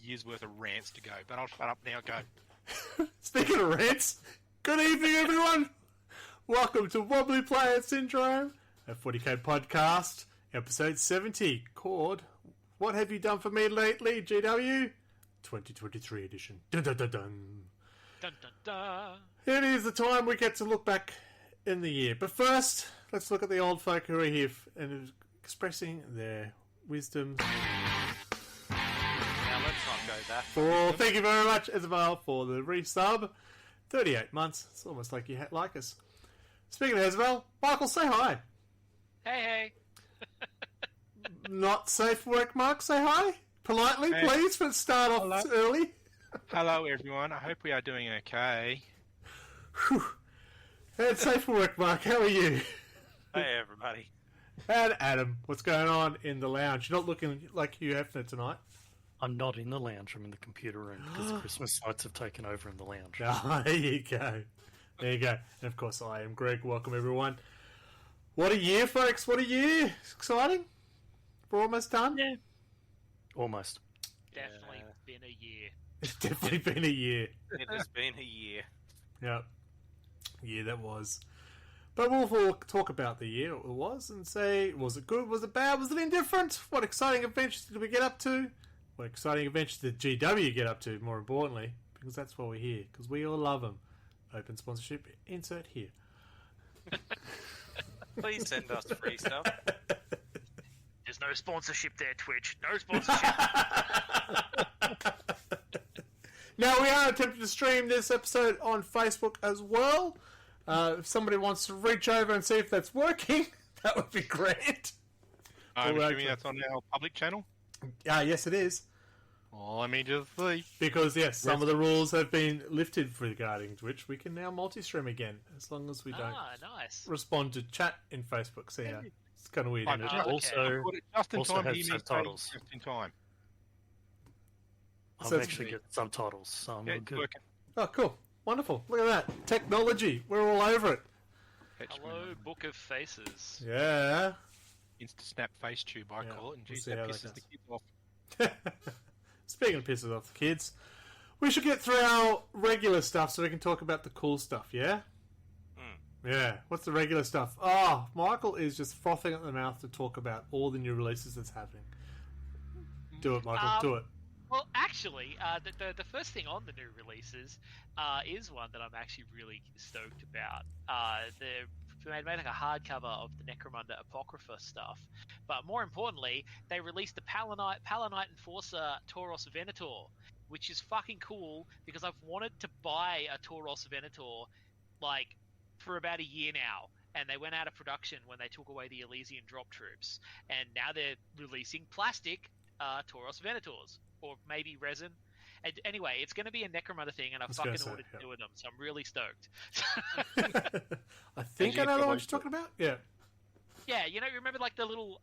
year's worth of rants to go, but I'll shut up now. Go. Speaking of rants, good evening, everyone. Welcome to Wobbly Player Syndrome, a 40k podcast, episode 70, called "What Have You Done For Me Lately, GW?" 2023 edition. Dun dun dun dun. Dun dun dun. It is the time we get to look back in the year. But first, let's look at the old folk who are here and expressing their wisdom. Now let's not go that. Thank you very much, Isabel, for the resub. 38 months. It's almost like you like us. Speaking of Isabel, Michael, say hi. Hey. Not safe for work, Mark. Say hi. Politely, Hey. please, but start off early. Hello, everyone. I hope we are doing okay. And safe for work, Mark. How are you? Hey everybody. And Adam, what's going on in the lounge? You're not looking like Hugh Hefner tonight. I'm not in the lounge, I'm in the computer room because the Christmas lights have taken over in the lounge. Oh, there you go. There you go. And of course, I am Greg. Welcome, everyone. What a year, folks. What a year. Exciting. We're almost done. Yeah. Almost. Definitely been a year. It's definitely been a year. It has been a year. Yep. Yeah, that was. But we'll talk about the year it was and say, was it good, was it bad, was it indifferent? What exciting adventures did we get up to? What exciting adventures did GW get up to, more importantly? Because that's why we're here. Because we all love them. Open sponsorship, insert here. Please send us free stuff. There's no sponsorship there, Twitch. No sponsorship. Now, we are attempting to stream this episode on Facebook as well. If somebody wants to reach over and see if that's working, that would be great. I'm assuming that's on our public channel? Yes, it is. Oh, let me just see. Because, yes, some of the rules have been lifted regarding Twitch. We can now multi-stream again, as long as we don't Nice. respond to chat in Facebook. So, yeah, it's kind of weird. I'm isn't it? Also, Just in also time, have he means subtitles. just in time. I've So it's- actually got subtitles, so I'm Yeah, all it's good. working. Oh, cool. Wonderful. Look at that. Technology. We're all over it. Hello, Book of Faces. Yeah. Insta-snap face tube, I Yeah, call it. And we'll geez, see that how that pisses the goes. kids off. Speaking of pisses off the kids, we should get through our regular stuff so we can talk about the cool stuff, yeah? Yeah. What's the regular stuff? Oh, Michael is just frothing at the mouth to talk about all the new releases that's happening. Do it, Michael. Do it. Well, actually, the first thing on the new releases is one that I'm actually really stoked about. They made like a hardcover of the Necromunda Apocrypha stuff, but more importantly, they released the Palanite Enforcer Tauros Venator, which is fucking cool because I've wanted to buy a Tauros Venator like for about a year now. And they went out of production when they took away the Elysian drop troops, and now they're releasing plastic Tauros Venators. Or maybe resin. And anyway, it's going to be a Necromunda thing, and I've fucking ordered 2 of them, so I'm really stoked. I think I know the one you're talking about. Yeah. Yeah, remember like the little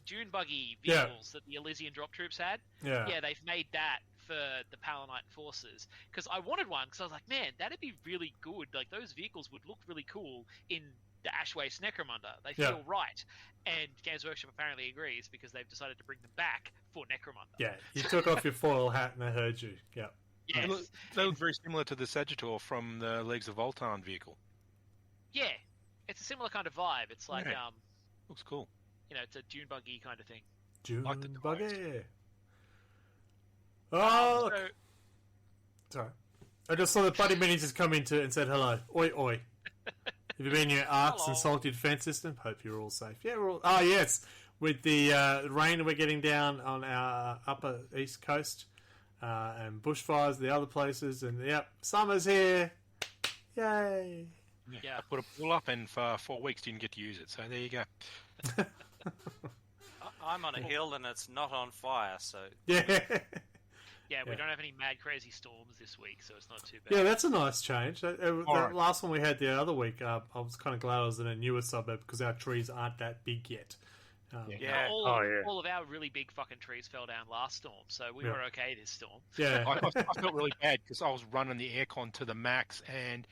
dune buggy vehicles that the Elysian drop troops had? Yeah. Yeah, they've made that for the Palanite Enforcers. Because I wanted one, because I was like, man, that'd be really good. Like, those vehicles would look really cool in the Ashwaste Necromunda. They feel right. And Games Workshop apparently agrees because they've decided to bring them back for Necromunda. Yeah. You took off your foil hat and I heard you. Yeah. Yes. They look very similar to the Sagittor from the Leagues of Voltan vehicle. Yeah. It's a similar kind of vibe. It's like, Yeah. Looks cool. it's a dune buggy kind of thing. June Like the tires. buggy. Oh, So, sorry. I just saw that Buddy Minis has come into and said hello. Oi, oi. Have you been in your arcs Hello. and salty defense system? Hope you're all safe. Yeah, we're all... Oh, yes. With the rain we're getting down on our upper east coast and bushfires the other places. And, yep, summer's here. Yay. yeah. I put a pool up and for 4 weeks didn't get to use it, so there you go. I'm on a hill and it's not on fire, so Yeah. Yeah, we Yeah. don't have any mad crazy storms this week, so it's not too bad. Yeah, that's a nice change. The right. last one we had the other week, I was kind of glad I was in a newer suburb because our trees aren't that big yet. yeah. All of our really big fucking trees fell down last storm, so we were okay this storm. Yeah. I felt really bad because I was running the aircon to the max and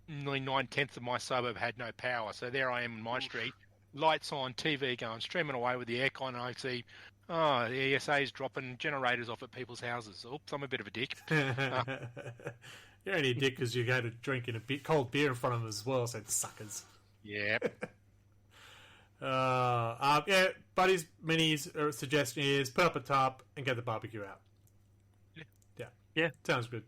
nearly 9/10 of my suburb had no power. So there I am in my street, lights on, TV going, streaming away with the aircon, and I see Oh, the ESA is dropping generators off at people's houses. Oops, I'm a bit of a dick. You're only a dick because you go to drinking a cold beer in front of them as well, so suckers. Yep. Yeah, Buddy's minis suggestion is put up a tarp and get the barbecue out. Yeah. Sounds good.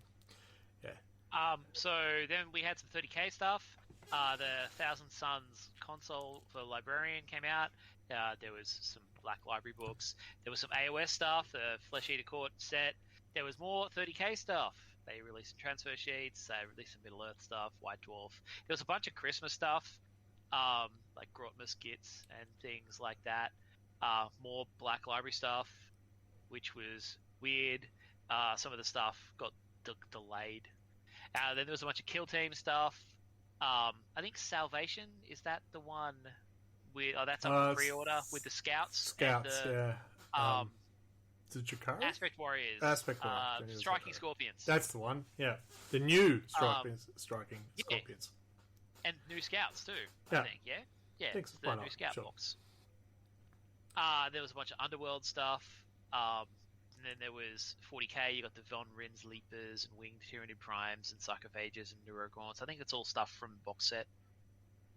So then we had some 30k stuff. The Thousand Suns console for Librarian came out. There was some Black Library books. There was some AOS stuff, the Flesh Eater Court set. There was more 30k stuff. They released some transfer sheets. They released some Middle Earth stuff, White Dwarf. There was a bunch of Christmas stuff, like Grotmus Gits and things like that. More Black Library stuff, which was weird. Some of the stuff got delayed. Then there was a bunch of Kill Team stuff. I think Salvation, is that the one with... Oh, that's up on pre-order with the Scouts. Scouts, and the, yeah. The Jakara? Aspect Warriors. Aspect Warriors. Striking Scorpions. That's the one, yeah. The new striking Scorpions. And new Scouts, too, Yeah. I think, yeah? Yeah, Thanks, the why new not? Scout Sure. box. There was a bunch of Underworld stuff. And then there was 40k, you got the Von Rins Leapers and Winged Tyranid Primes and Sarcophages and Neurogaunts. I think it's all stuff from the box set.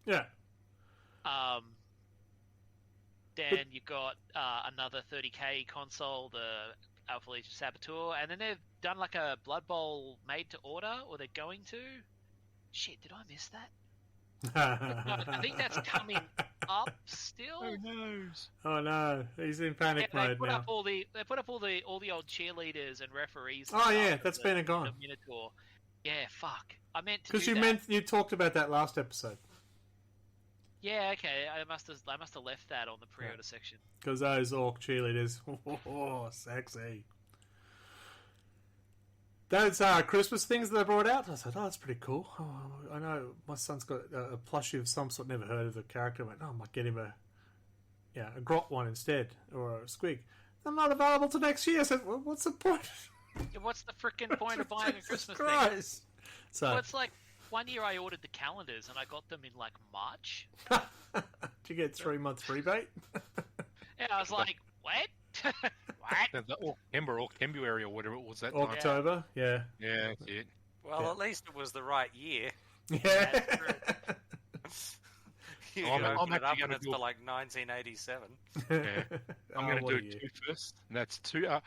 Yeah. Then you got another 30k console, the Alpha Legion Saboteur, and then they've done like a Blood Bowl made to order, or they're going to. Shit, did I miss that? No, I think that's coming up still. Who knows? Oh no, he's in panic Yeah, they mode put now. up all the old cheerleaders and referees. And Oh stuff yeah, for that's the- been and gone. the Minotaur. Yeah, fuck. I meant to. Because do that. you talked about that last episode. Yeah, okay. I must have left that on the pre-order section. Because those orc cheerleaders, oh, sexy. Those Christmas things that they brought out, I said, oh, that's pretty cool. Oh, I know my son's got a plushie of some sort, never heard of the character. I went, oh, I might get him a grot one instead, or a squig. They're not available till next year. I said, well, what's the point? Yeah, what's the freaking point of buying a Jesus Christmas thing? Christ. So, Well, it's like one year I ordered the calendars and I got them in like March. did you get 3 months rebate? Yeah, I was like, what? What? The October or whatever it was that time. October, yeah. Yeah, that's it. Well, Yeah. at least it was the right year. Yeah. That's true. You I'm open it actually up gonna and it's do for a- like 1987. Yeah. I'm going to do two first. And that's two. I'm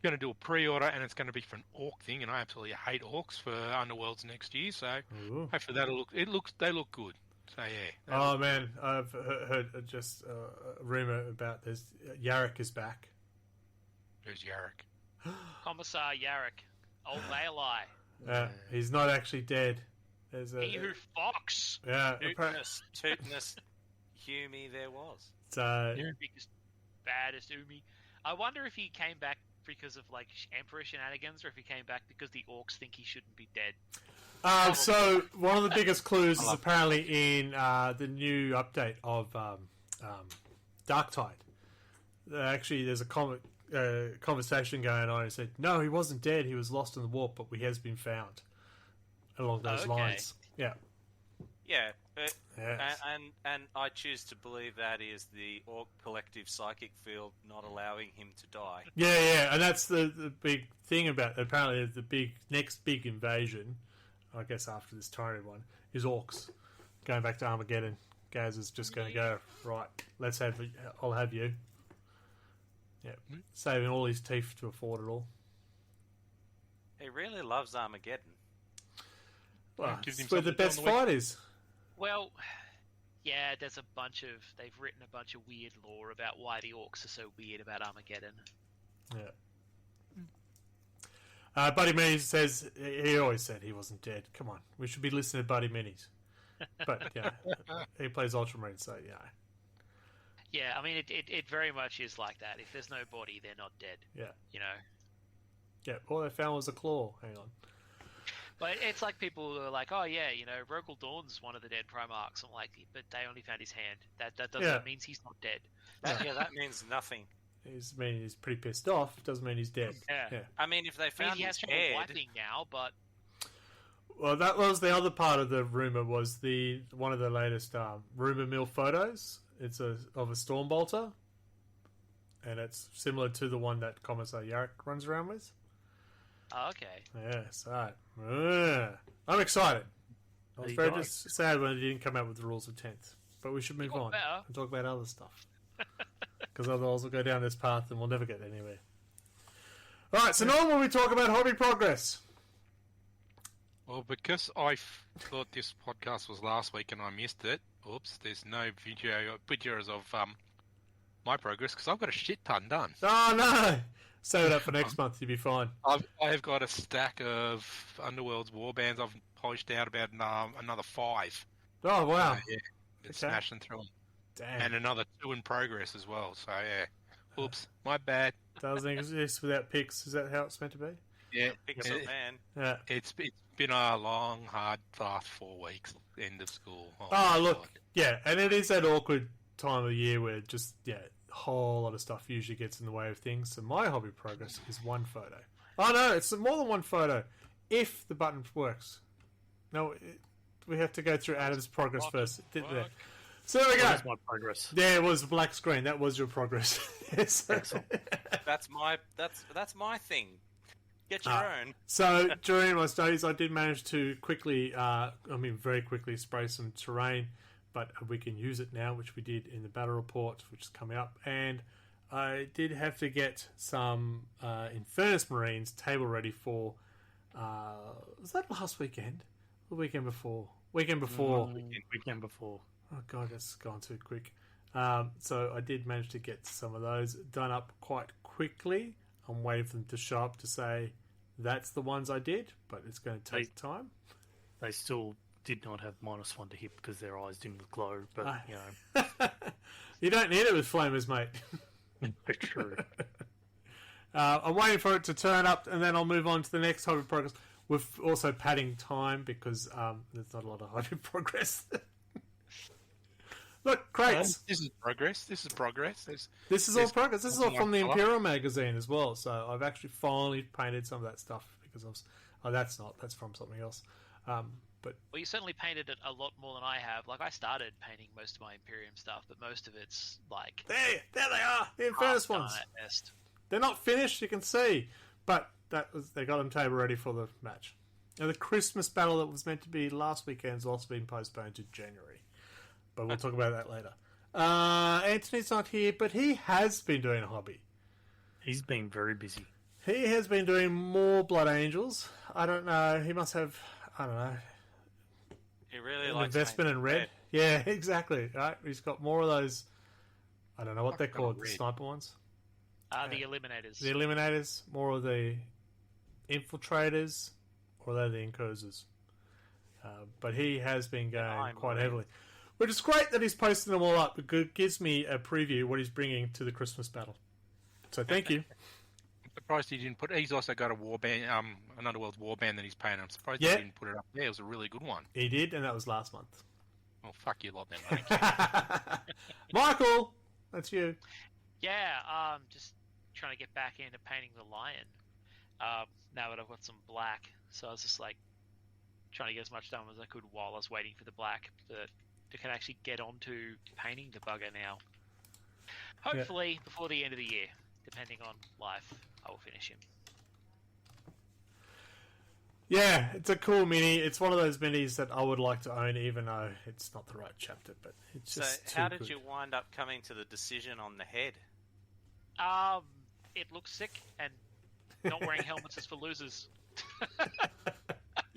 going to do a pre-order, and it's going to be for an orc thing. And I absolutely hate orcs for Underworlds next year. So Ooh. hopefully they look good. So yeah. Oh man, I've heard just a rumor about this. Yarrick is back. Who's Yarrick? Commissar Yarrick, old Bailey, He's not actually dead. There's a he who fox, Tootness Hume there was. biggest, baddest Umi. I wonder if he came back because of like Emperor shenanigans, or if he came back because the orcs think he shouldn't be dead. So one of the biggest clues is apparently in the new update of Darktide. Actually, there's a conversation going on. He said, "No, he wasn't dead. He was lost in the warp, but he has been found." Along those lines, yeah. Yeah, Yes. and I choose to believe that is the Orc collective psychic field not allowing him to die. Yeah, and that's the big thing about apparently the next big invasion, I guess after this Tyrant one, is orcs. Going back to Armageddon, Gaz is just going to go, right, I'll have you. Yeah, saving all his teeth to afford it all. He really loves Armageddon. Well, Gives him it's where the something to do best on the fight is. Well, yeah, they've written a bunch of weird lore about why the orcs are so weird about Armageddon. Yeah. Buddy Minis says he always said he wasn't dead. Come on, we should be listening to Buddy Minis. But yeah, he plays Ultramarine, so yeah. Yeah, I mean, it very much is like that. If there's no body, they're not dead. Yeah. You know? Yeah, all they found was a claw. Hang on. But it's like people who are like, oh yeah, you know, Rogel Dawn's one of the dead Primarchs. I'm like, but they only found his hand. That doesn't means he's not dead. That means nothing. He's pretty pissed off. Doesn't mean he's dead. Yeah. I mean, if they I mean, found he has his trouble head, wiping now, but Well, that was the other part of the rumor. Was one of the latest rumor mill photos? It's of a Stormbolter, and it's similar to the one that Commissar Yarrick runs around with. Oh, okay. Yeah, so I'm excited. I was very just sad when it didn't come out with the rules of 10th, but we should move on and talk about other stuff. Because otherwise we'll go down this path and we'll never get anywhere. Alright, so normally we talk about hobby progress. Well, because I thought this podcast was last week and I missed it, oops, there's no videos of my progress because I've got a shit ton done. Oh no! Save it up for next month, you'll be fine. I've got a stack of Underworld's warbands. I've polished out about another 5. Oh wow! Yeah, been smashing through them. Damn. And another 2 in progress as well. So yeah, oops, my bad. Doesn't exist without picks. Is that how it's meant to be? Yeah, Picks up, man. Yeah. It's been a long, hard, fast 4 weeks. End of school. Oh look, yeah, and it is that awkward time of year where just a whole lot of stuff usually gets in the way of things. So my hobby progress is 1 photo. Oh no, it's more than 1 photo. If the button works. No, we have to go through Adam's progress first. So there we go. That's my progress. There was a black screen. That was your progress. Yes. Excellent. That's my thing. Get your own. So during my studies, I did manage to very quickly spray some terrain, but we can use it now, which we did in the battle report, which is coming up. And I did have to get some Infernus Marines table ready for. Was that last weekend? The weekend before? Weekend before. Weekend before. Oh god, that's gone too quick. So I did manage to get some of those done up quite quickly. I'm waiting for them to show up to say that's the ones I did, but it's going to take time. They still did not have -1 to hit because their eyes didn't glow, but you know. You don't need it with flamers, mate. True. I'm waiting for it to turn up, and then I'll move on to the next hobby progress. We're also padding time because there's not a lot of hobby progress. Look, crates. This is progress. This is progress. This is all progress. This is all from the Imperial magazine as well. So I've actually finally painted some of that stuff because I was. Oh, that's from something else. But well, you certainly painted it a lot more than I have. Like I started painting most of my Imperium stuff, but most of it's like there they are, the Infernus ones. They're not finished, you can see, but they got them table ready for the match. And the Christmas battle that was meant to be last weekend has also been postponed to January. But we'll talk about that later. Anthony's not here, but he has been doing a hobby. He's been very busy. He has been doing more Blood Angels. I don't know. He must have, He really an likes investment in red. Yeah, exactly. Right? He's got more of those. I don't know what they're called. The sniper ones. The Eliminators. The Eliminators. More of the Infiltrators, or they're the Inquisitors. But he has been going quite heavily. Which is great that he's posting them all up. It gives me a preview of what he's bringing to the Christmas battle. So thank you. I'm surprised he didn't put. He's also got a warband, an Underworld's warband that he's painted. I'm surprised he didn't put it up there. It was a really good one. He did, and that was last month. Well, fuck you lot then. I don't care. Michael, that's you. Yeah, just trying to get back into painting the lion. Now that I've got some black, so I was just like trying to get as much done as I could while I was waiting for the black. But I can actually get onto painting the bugger now. Hopefully before the end of the year, depending on life, I will finish him. Yeah, it's a cool mini. It's one of those minis that I would like to own, even though it's not the right chapter. But it's just so, how did you wind up coming to the decision on the head? It looks sick, and not wearing helmets is for losers.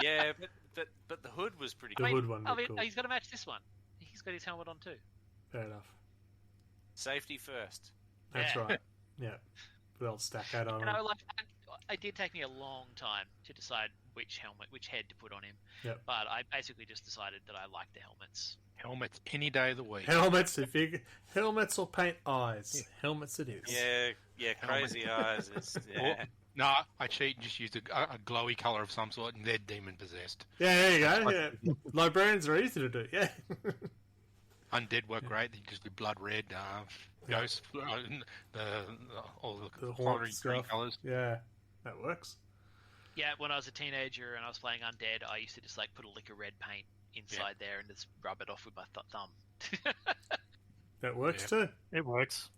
Yeah, but the hood was pretty The cool. hood one looked cool. He's got to match this one. He's got his helmet on too. Fair enough. Safety first. That's right. Yeah. The old stack hat on. It did take me a long time to decide which head to put on him. Yep. But I basically just decided that I like the helmets. Helmets any day of the week. Helmets, helmets or paint eyes. Yeah. Helmets it is. Yeah, crazy eyes. Yeah. No, I cheat and just used a glowy colour of some sort, and they're demon possessed. Yeah, there you go. Yeah. Librarians are easy to do. Yeah. Undead work great. They just do blood red, ghost, all the horn green colours. Yeah, that works. Yeah, when I was a teenager and I was playing Undead, I used to just put a lick of red paint inside there and just rub it off with my thumb. That works too. It works.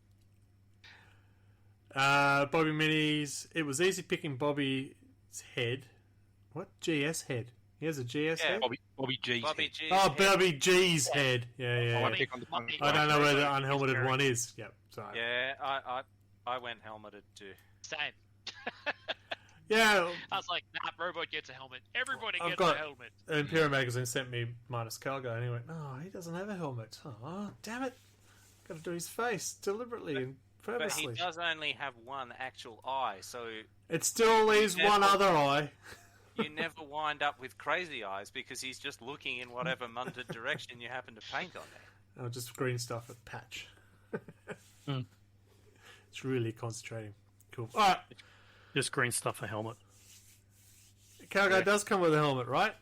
Bobby Minis. It was easy picking Bobby's head. What? GS head? He has a GS head? Bobby G's Bobby head. G. Oh, Bobby G's head. Yeah. I pick on the one. I don't know where the unhelmeted one is. Yep, sorry. Yeah, I went helmeted too. Same. Yeah, I was like, nah, robot gets a helmet. Everybody I've gets got- a helmet. Imperial Magazine sent me minus Calgo, and he went, "No, he doesn't have a helmet. Oh, damn it! Got to do his face deliberately and But he purposely. does only have one actual eye, so It still leaves Never- one other eye." you never wind up with crazy eyes because he's just looking in whatever munted direction you happen to paint on there. I'll just green stuff at patch. Hmm. It's really concentrating. Cool. All right, Just green stuff a helmet. Calgo does come with a helmet, right?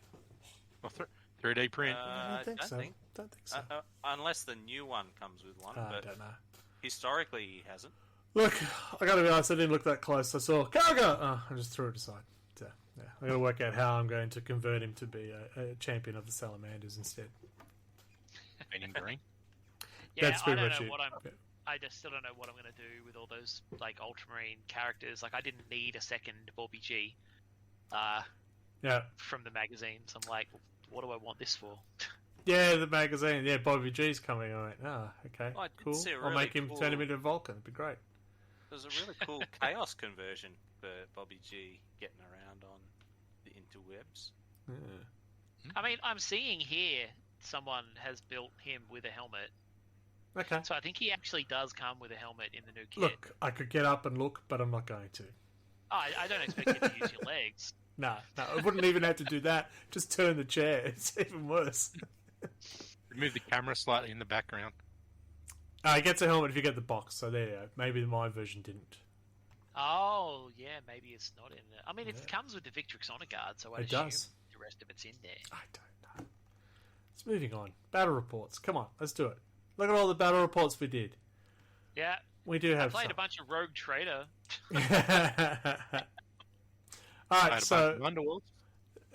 3D print. I don't think so. think. Don't think so. Unless the new one comes with one, I but don't know. historically he hasn't. Look, I gotta be honest, I didn't look that close. I saw Calgo! Oh, I just threw it aside. So, yeah, I gotta work out how I'm going to convert him to be a champion of the Salamanders instead. Painting green. Yeah, That's I pretty don't much know it. what I'm. Yeah. I just still don't know what I'm going to do with all those like ultramarine characters. Like, I didn't need a second Bobby G Yeah. from the magazines. I'm like, what do I want this for? Yeah, the magazine. Yeah, Bobby G's coming. I went, okay, I did cool. see a I'll really make him cool- turn him into Vulcan. It'd be great. There's a really cool chaos conversion for Bobby G getting around on the interwebs. Yeah. I mean, I'm seeing here someone has built him with a helmet. Okay. So I think he actually does come with a helmet in the new kit. Look, I could get up and look, but I'm not going to. Oh, I don't expect you to use your legs. No, I wouldn't even have to do that. Just turn the chair. It's even worse. Move the camera slightly in the background. He gets a helmet if you get the box, so there you go. Maybe my version didn't. Oh, yeah, maybe it's not in there. I mean, it Yeah. comes with the Victrix Honor Guard, so I It assume does. the rest of it's in there. I don't know. It's moving on. Battle reports. Come on, let's do it. Look at all the battle reports we did. Yeah, We do I have played some. a bunch of Rogue Trader. All Made right, a so bunch of Underworlds.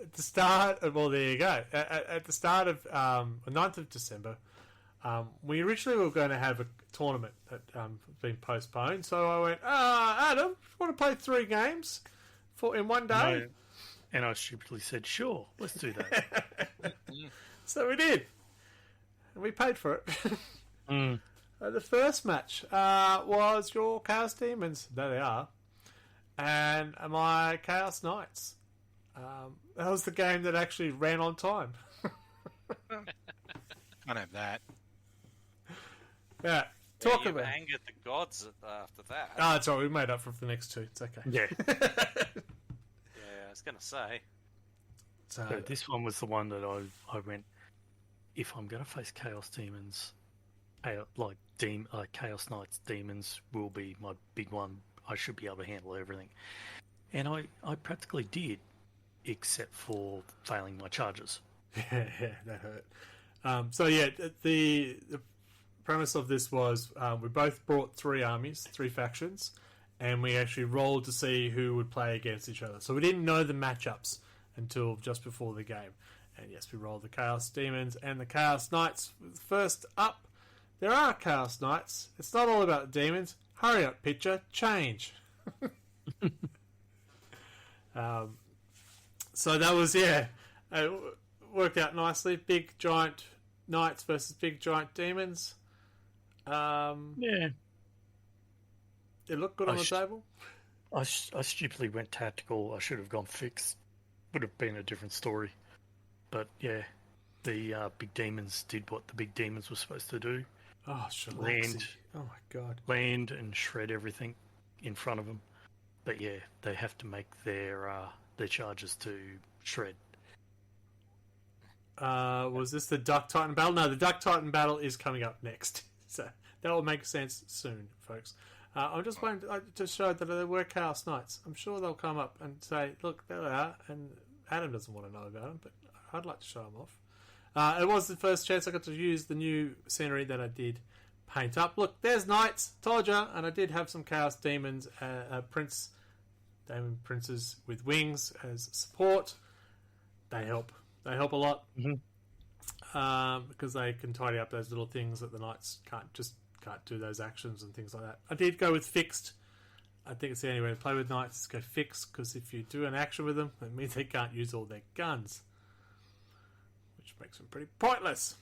at the start of, well, there you go. At the start of the 9th of December, we originally were going to have a tournament that has been postponed. So I went, Adam, you want to play 3 games in one day? No. And I stupidly said, sure, let's do that. So we did. And we paid for it. Mm. The first match was your Chaos Demons. There they are. And my Chaos Knights. That was the game that actually ran on time. Can't have that. Yeah. Yeah, Talk you've about it. angered the gods after that. Ah, it's all right. We made up for it for the next 2. It's okay. Yeah. Yeah, I was going to say. So, So this one was the one that I went, if I'm going to face Chaos Demons, Chaos Knights Demons will be my big one. I should be able to handle everything. And I practically did, except for failing my charges. yeah, that hurt. So yeah, the premise of this was we both brought 3 armies, 3 factions, and we actually rolled to see who would play against each other. So we didn't know the matchups until just before the game. And yes, we rolled the Chaos Demons and the Chaos Knights. First up, there are Chaos Knights. It's not all about the demons. Hurry up, pitcher. Change. So that was, it worked out nicely. Big giant knights versus big giant demons. Yeah. It looked good on the table. I stupidly went tactical. I should have gone fixed. Would have been a different story. But yeah, the big demons did what the big demons were supposed to do. Oh, Shalaxi. Land. Oh, my God. Land and shred everything in front of them. But yeah, they have to make their charges to shred. Was this the Duck Titan battle? No, the Duck Titan battle is coming up next. So that will make sense soon, folks. I'm just waiting to show that there were Chaos Knights. I'm sure they'll come up and say, look, there they are. And Adam doesn't want to know about them, but I'd like to show them off. It was the first chance I got to use the new scenery that I did paint up. Look, there's Knights. Told ya. And I did have some Chaos Demons, Demon Princes with wings as support. They help. They help a lot. Mhm. Because they can tidy up those little things that the Knights can't do those actions and things like that. I did go with fixed I think it's the only way to play with knights is go fix, because if you do an action with them, it means they can't use all their guns, which makes them pretty pointless.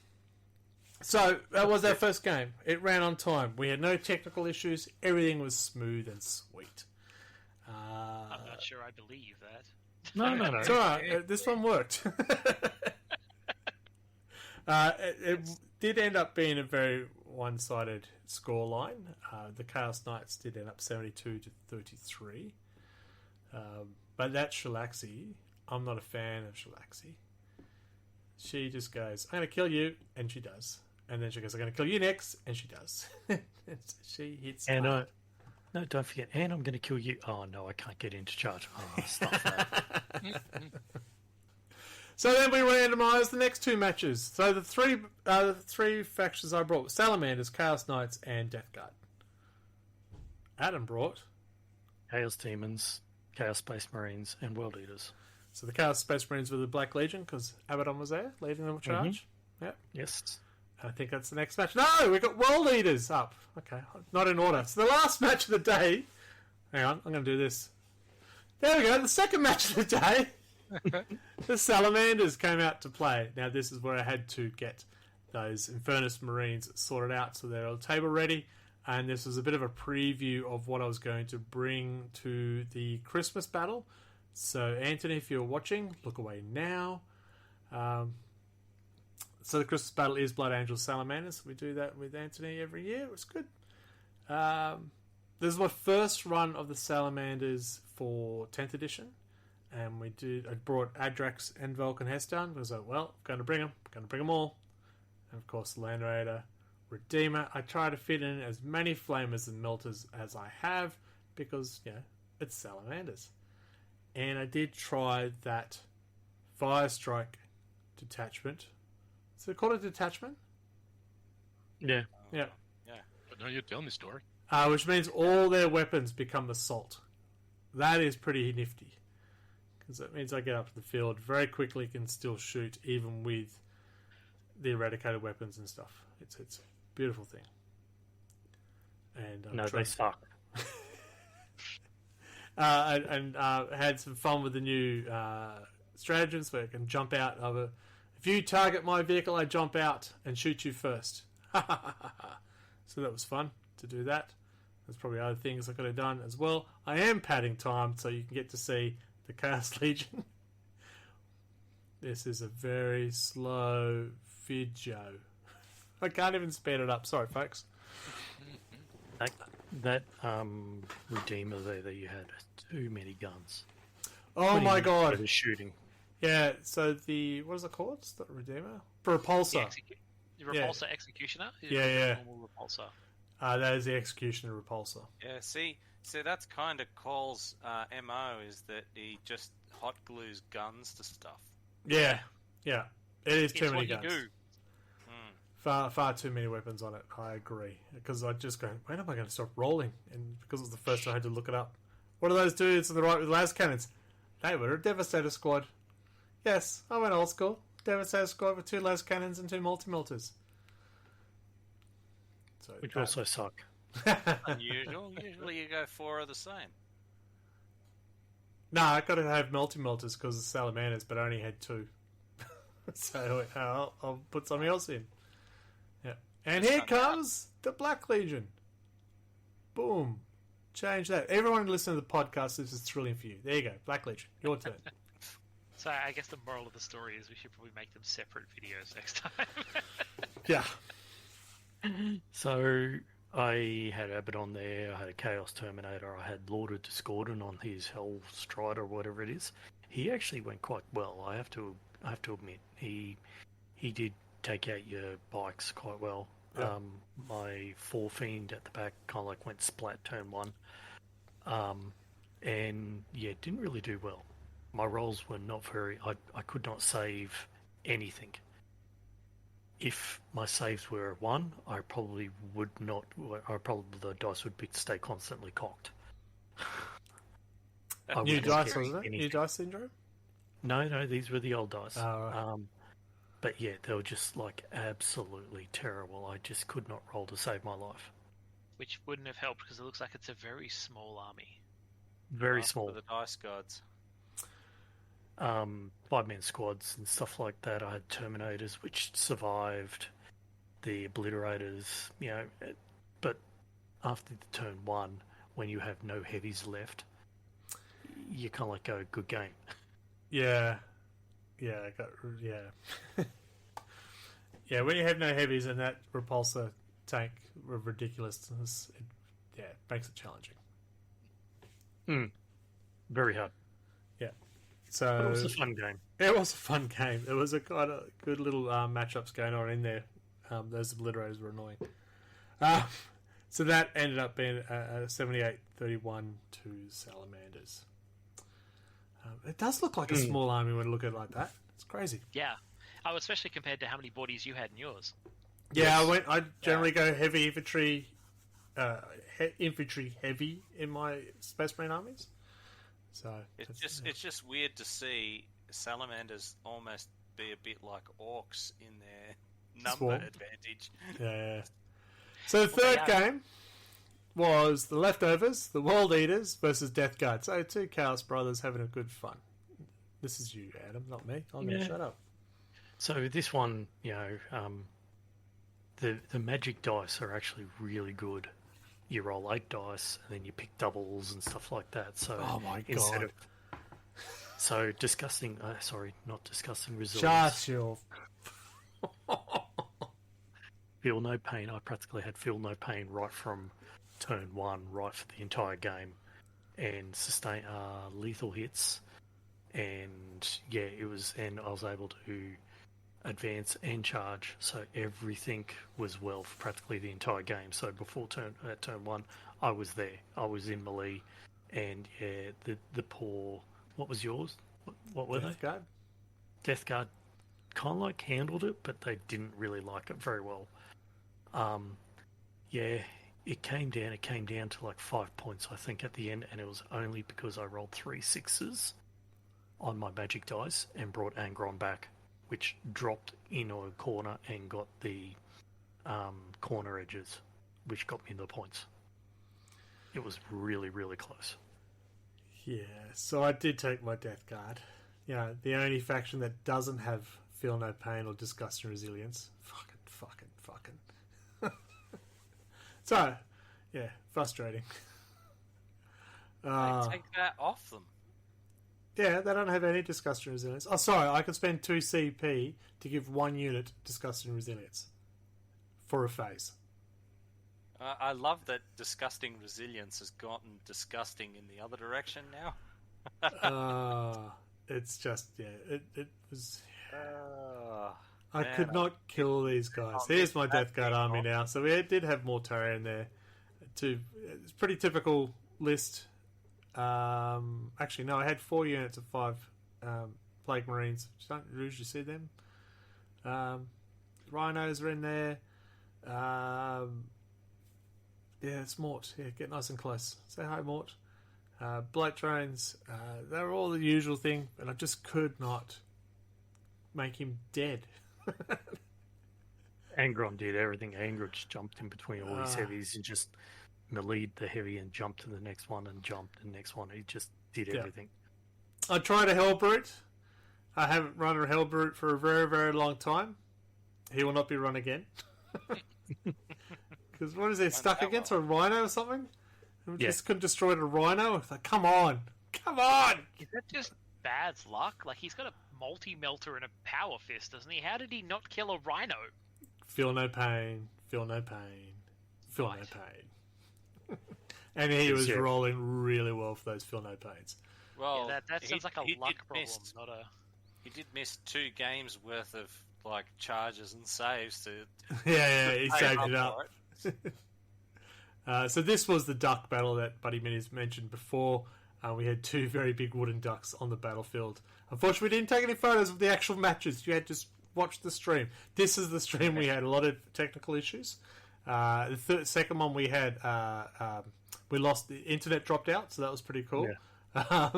So that was our first game. It ran on time. We had no technical issues. Everything was smooth and sweet. I'm not sure I believe that. No. It's alright. This one worked. It did end up being a very one-sided scoreline. The Chaos Knights did end up 72-33. But that Shalaxi, I'm not a fan of Shalaxi. She just goes, I'm going to kill you, and she does. And then she goes, I'm going to kill you next, and she does. She hits And hard. no, don't forget, and I'm going to kill you. Oh no, I can't get into charge. Oh, stuff that. So then we randomised the next two matches. So the three factions I brought were Salamanders, Chaos Knights, and Death Guard. Adam brought... Chaos Demons, Chaos Space Marines, and World Eaters. So the Chaos Space Marines were the Black Legion, because Abaddon was there, leading them charge. Yep. Yes. And I think that's the next match. No, we got World Eaters up. Okay, not in order. So the last match of the day... Hang on, I'm going to do this. There we go, the second match of the day... The Salamanders came out to play. Now this is where I had to get those Infernus Marines sorted out so they're on the table ready, and this was a bit of a preview of what I was going to bring to the Christmas battle. So Anthony, if you're watching, look away now. So the Christmas battle is Blood Angels Salamanders. We do that with Anthony every year. It's good. This is my first run of the Salamanders for 10th edition. And I brought Adrax and Vulcan Hestan. I was like, well, I'm going to bring them all. And of course, Land Raider, Redeemer. I try to fit in as many Flamers and Melters as I have because, it's Salamanders. And I did try that Fire Strike detachment. So they call it a detachment? Yeah. Yeah. But no, you're telling the story. Which means all their weapons become assault. That is pretty nifty. Because that means I get up to the field very quickly, can still shoot even with the eradicated weapons and stuff. It's a beautiful thing. And No, they suck. and had some fun with the new stratagems where I can jump out of a... If you target my vehicle, I jump out and shoot you first. So that was fun to do that. There's probably other things I could have done as well. I am padding time so you can get to see the Chaos Legion. This is a very slow video. I can't even speed it up. Sorry, folks. That Redeemer there that you had too many guns. Oh my god. The shooting. Yeah, so what is it called? It's the Redeemer? Repulsor. The Repulsor Executioner? Yeah. Normal Repulsor. That is the Executioner Repulsor. Yeah, see, that's kind of Cole's MO, is that he just hot glues guns to stuff. Yeah. It is too many It's what guns. you do. Far too many weapons on it. I agree. Because I just go, when am I going to stop rolling? And because it was the first time I had to look it up. What are those dudes on the right with las cannons? They were a Devastator squad. Yes, I went old school. Devastator squad with 2 las cannons and 2 multi-melters. So Which also suck. Unusual. Usually you go 4 of the same. No, I got to have multi-melters because of Salamanders, but I only had 2. So I'll put something else in. Yeah. And here comes the Black Legion. Boom. Change that. Everyone listening to the podcast, this is thrilling for you. There you go. Black Legion. Your turn. So I guess the moral of the story is we should probably make them separate videos next time. Yeah. So I had Abaddon there, I had a Chaos Terminator, I had Lord of Discordant on his Hell Strider or whatever it is. He actually went quite well. I have to admit, he did take out your bikes quite well. Yeah. My 4 Fiend at the back kind of like went splat turn 1. And yeah, didn't really do well. My rolls were not very... I could not save anything. If my saves were a 1, I probably would not... the dice would stay constantly cocked. I New wouldn't dice, get wasn't it? anything. New dice syndrome? No, these were the old dice. Oh, right. But yeah, they were just like absolutely terrible. I just could not roll to save my life. which wouldn't have helped because it looks like it's a very small army. Very After small. the dice gods. 5-man squads and stuff like that. I had Terminators, which survived the Obliterators, but after the turn 1, when you have no heavies left, you kind of like go, good game. Yeah. Yeah, when you have no heavies and that repulsor tank of ridiculousness, it makes it challenging. Very hard. So But it was a fun game. it was a fun game. There was a kind of good little matchups going on in there. Those Obliterators were annoying. So that ended up being a 78-31 to Salamanders. It does look like a small army when you look at it like that. It's crazy. Yeah. Oh, especially compared to how many bodies you had in yours. Yeah, I generally go heavy infantry, infantry heavy in my Space Marine armies. So It's just weird to see salamanders almost be a bit like orcs in their number Swarm. advantage. Yeah. So the third game was the Leftovers, the World Eaters versus Death Guard. So 2 Chaos Brothers having a good fun. This is you, Adam, not me. I'm going to shut up. So this one, the magic dice are actually really good. You roll 8 dice and then you pick doubles and stuff like that. So Oh my instead God. So disgusting. Sorry, not disgusting resilience. Shut your... Feel no pain. I practically had feel no pain right from turn 1, right for the entire game, and sustain lethal hits. And yeah, it was, and I was able to advance and charge, so everything was well for practically the entire game. So before turn 1, I was there. I was in melee, and yeah, the poor. What was yours? What were Death they? Guard? Death Guard kind of like handled it, but they didn't really like it very well. Yeah, it came down. It came down to like 5 points, I think, at the end, and it was only because I rolled 3 6s on my magic dice and brought Angron back, which dropped in a corner and got the corner edges, which got me the points. It was really, really close. Yeah, so I did take my Death Guard. The only faction that doesn't have Feel No Pain or Disgust and Resilience. Fucking. So, yeah, frustrating. They take that off them. Yeah, they don't have any Disgust and Resilience. Oh, sorry, I could spend 2 CP to give 1 unit Disgust and Resilience for a phase. I love that disgusting resilience has gotten disgusting in the other direction now. It's just, it was... I Man, could not kill these guys. Here's my Death Guard army now. So we did have more terrain there. It's a pretty typical list. Actually, no, I had 4 units of 5 Plague Marines. You don't usually see them. Rhinos are in there. It's Mort. Yeah, get nice and close. Say hi, Mort. Blight Drones. They're all the usual thing, but I just could not make him dead. Angron did everything. Angron just jumped in between all these heavies and just meleeed the heavy and jumped to the next one and jumped to the next one. He just did everything. I tried a Hellbrute. I haven't run a Hellbrute for a very, very long time. He will not be run again. Because what is he stuck against? A Rhino or something? We just couldn't destroy the Rhino? It's like, come on! Is that just bad luck? Like, he's got a multi-melter and a power fist, doesn't he? How did he not kill a Rhino? Feel no pain. Feel no pain. Feel Right. no pain. And he was rolling really well for those feel no pains. Well, that sounds like a luck problem, not a... He did miss 2 games worth of like charges and saves to. Yeah, he pay saved up it up. for it. So this was the duck battle that Buddy Minnie's mentioned before. We had 2 very big wooden ducks on the battlefield. Unfortunately, we didn't take any photos of the actual matches. You had to watch the stream. This is the stream we had a lot of technical issues. The second one we had, we lost, the internet dropped out, so that was pretty cool. Yeah.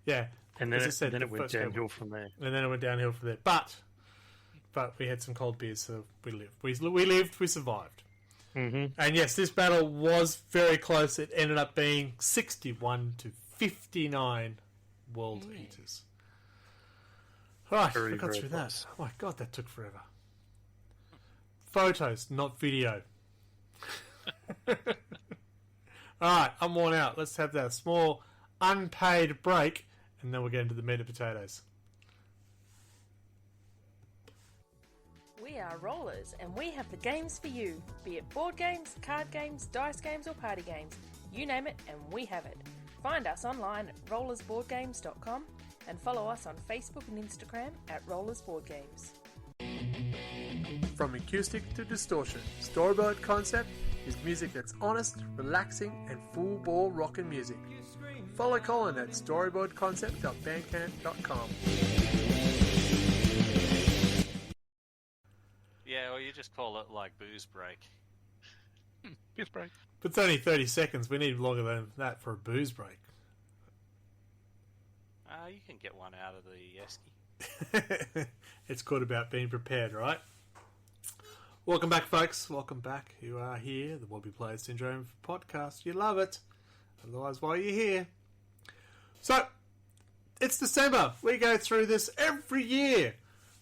Yeah. And then, it went downhill from there. And then it went downhill from there. But we had some cold beers, so we lived. We lived, we survived. Mm-hmm. And yes, this battle was very close. It ended up being 61 to 59 World Eaters. Alright, we Very, got very through close. that. Oh my god, that took forever. Photos, not video. Alright, I'm worn out. Let's have that small unpaid break and then we'll get into the meat and potatoes. We are Rollers, and we have the games for you. Be it board games, card games, dice games, or party games. You name it, and we have it. Find us online at rollersboardgames.com and follow us on Facebook and Instagram at rollersboardgames. From acoustic to distortion, Storyboard Concept is music that's honest, relaxing, and full ball rockin' music. Follow Colin at storyboardconcept.bandcamp.com. Yeah, or you just call it like booze break. Booze break. But it's only 30 seconds. We need longer than that for a booze break. You can get one out of the esky. It's good about being prepared, right? Welcome back, folks. Welcome back. You are here, the Wobby Player Syndrome podcast. You love it. Otherwise, why are you here? So, it's December. We go through this every year.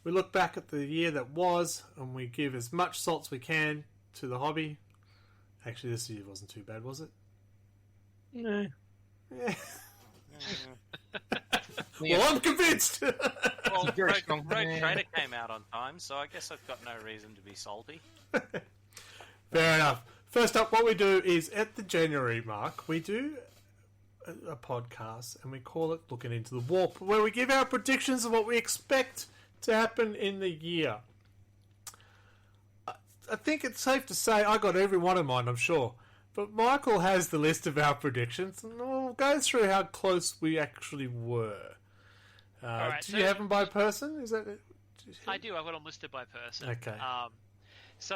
We look back at the year that was, and we give as much salt as we can to the hobby. Actually, this year wasn't too bad, was it? No. Yeah. Well, I'm convinced. Well, Very Road strong. Trader came out on time, so I guess I've got no reason to be salty. Fair enough. First up, what we do is at the January mark, we do a podcast and we call it Looking into the Warp, where we give our predictions of what we expect to happen in the year. I think it's safe to say I got every one of mine, I'm sure. But Michael has the list of our predictions, and we'll go through how close we actually were. Alright, do you have them by person? Is that? I do. I've got them listed by person. Okay. So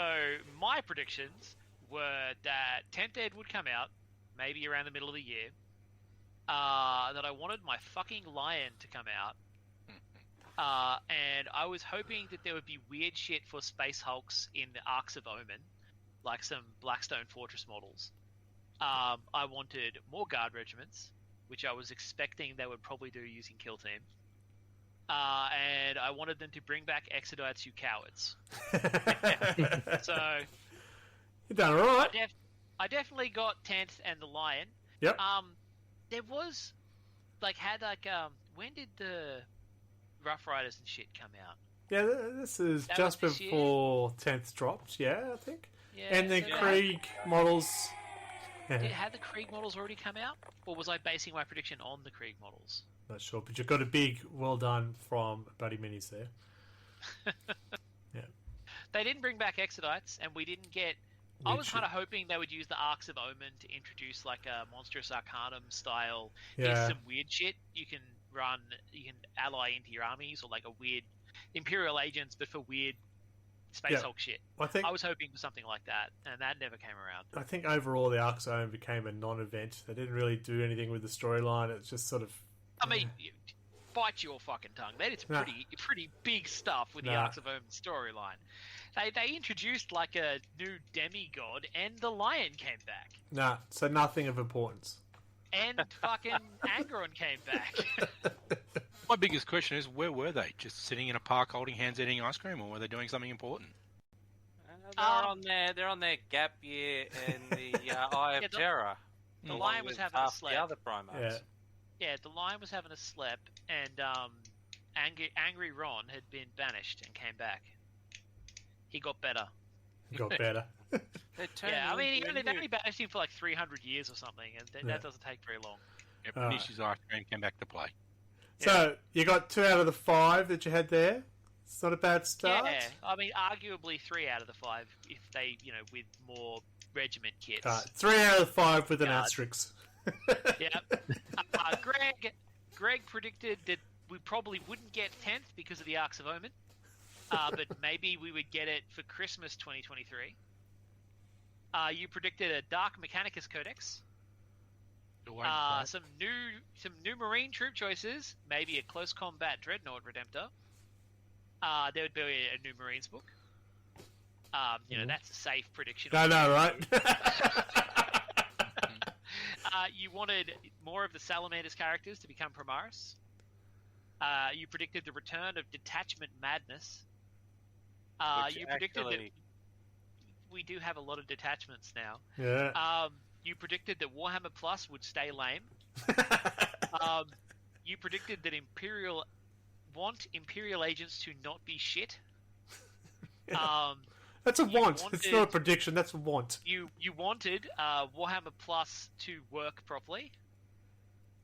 my predictions were that 10th Ed would come out, maybe around the middle of the year. That I wanted my fucking Lion to come out. And I was hoping that there would be weird shit for Space Hulks in the Arcs of Omen, like some Blackstone Fortress models. I wanted more Guard regiments, which I was expecting they would probably do using Kill Team. And I wanted them to bring back Exodites, you cowards. So You've done all right. I definitely got 10th and the Lion. Yep. There was when did the Rough Riders and shit come out? Yeah, this is That just was this year? before 10th dropped, yeah, I think. Yeah, And the so Krieg models. had the Krieg models already come out? Or was I basing my prediction on the Krieg models? Not sure, but you've got a big well done from Buddy Minis there. Yeah. They didn't bring back Exodites, and we didn't get... I Weird was shit. kind of hoping they would use the Arcs of Omen to introduce like a Monstrous Arcanum style. Yeah. Here's some weird shit you can ally into your armies, or like a weird Imperial agents, but for weird Space Yeah. Hulk shit. I I was hoping for something like that, and that never came around. think overall the Arc Zone became a non-event. They didn't really do anything with the storyline. It's just sort of... I mean, bite your fucking tongue. They did some Nah. pretty big stuff with the Nah. Arcs of Omen storyline. They introduced like a new demigod, and the Lion came back. Nah, so nothing of importance. And fucking Angron came back. My biggest question is, where were they? Just sitting in a park holding hands eating ice cream, or were they doing something important? They're on their gap year in the Eye of Yeah, the- Terror. the along Lion was with having a half slap. the other primates. Yeah. Yeah, the Lion was having a slap, and Angry Ron had been banished and came back. He got better. Got better. They turned Yeah, I him mean, into a they new- only banished him for like 300 years or something, and Yeah. that doesn't take very long. Yep, Alright. Nishi's ice cream came back to play. So, you got 2 out of the 5 that you had there. It's not a bad start. Yeah, I mean, arguably 3 out of the 5 if they, with more regiment kits. 3 out of the 5 with an God. asterisk. Yeah. Greg predicted that we probably wouldn't get 10th because of the Arcs of Omen, but maybe we would get it for Christmas 2023. You predicted a Dark Mechanicus Codex. Some new Marine troop choices, maybe a Close Combat Dreadnought Redemptor. There would be a new Marines book. That's a safe prediction. I know, right? You wanted more of the Salamander's characters to become Primaris. You predicted the return of Detachment Madness. You predicted that we do have a lot of detachments now. Yeah. You predicted that Warhammer Plus would stay lame. You predicted that Imperial agents to not be shit. That's a want. wanted- It's not a prediction. That's a want. You wanted Warhammer Plus to work properly.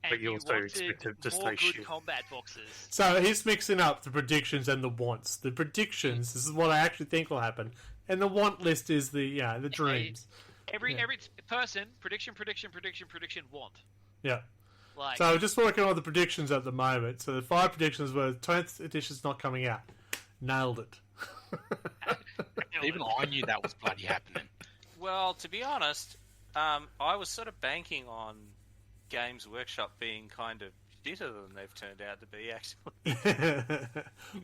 And But you also wanted expect it to more stay good shit. combat boxes. So he's mixing up the predictions and the wants. The predictions, this is what I actually think will happen, and the want list is the dreams. Every person prediction, want. Yeah. Like So just working on the predictions at the moment. So the 5 predictions were 10th edition's not coming out. Nailed it. Even I knew that was bloody happening. Well, to be honest, I was sort of banking on Games Workshop being kind of shitter than they've turned out to be, actually.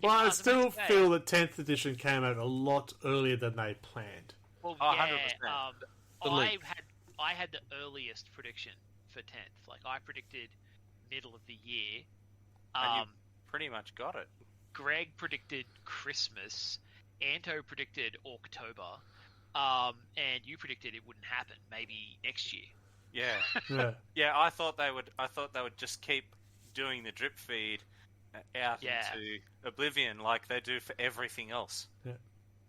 Well, I was still about to say. feel that 10th edition came out a lot earlier than they planned. Well, Oh, yeah, 100%. I had the earliest prediction for 10th. Like I predicted middle of the year. And you pretty much got it. Greg predicted Christmas. Anto predicted October. And you predicted it wouldn't happen. Maybe next year. Yeah. Yeah. Yeah, I thought they would just keep doing the drip feed out into oblivion like they do for everything else.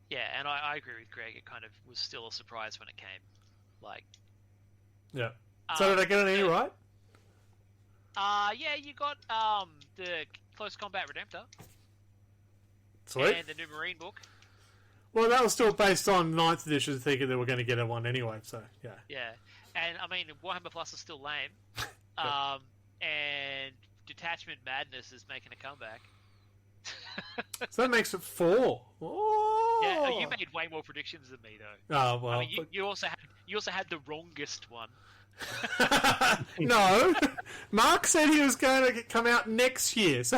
Yeah, and I agree with Greg. It kind of was still a surprise when it came. Like, Yeah. So did I get an E right? yeah, you got the Close Combat Redemptor Sweet. and the new Marine book. Well, that was still based on 9th edition, thinking they were going to get one anyway. So yeah. Yeah, and I mean Warhammer Plus is still lame. Yeah. And Detachment Madness is making a comeback. So that makes it 4. Oh. Yeah, you made way more predictions than me though. Oh well. I mean, you also had the wrongest one. No, Mark said he was going to come out next year. So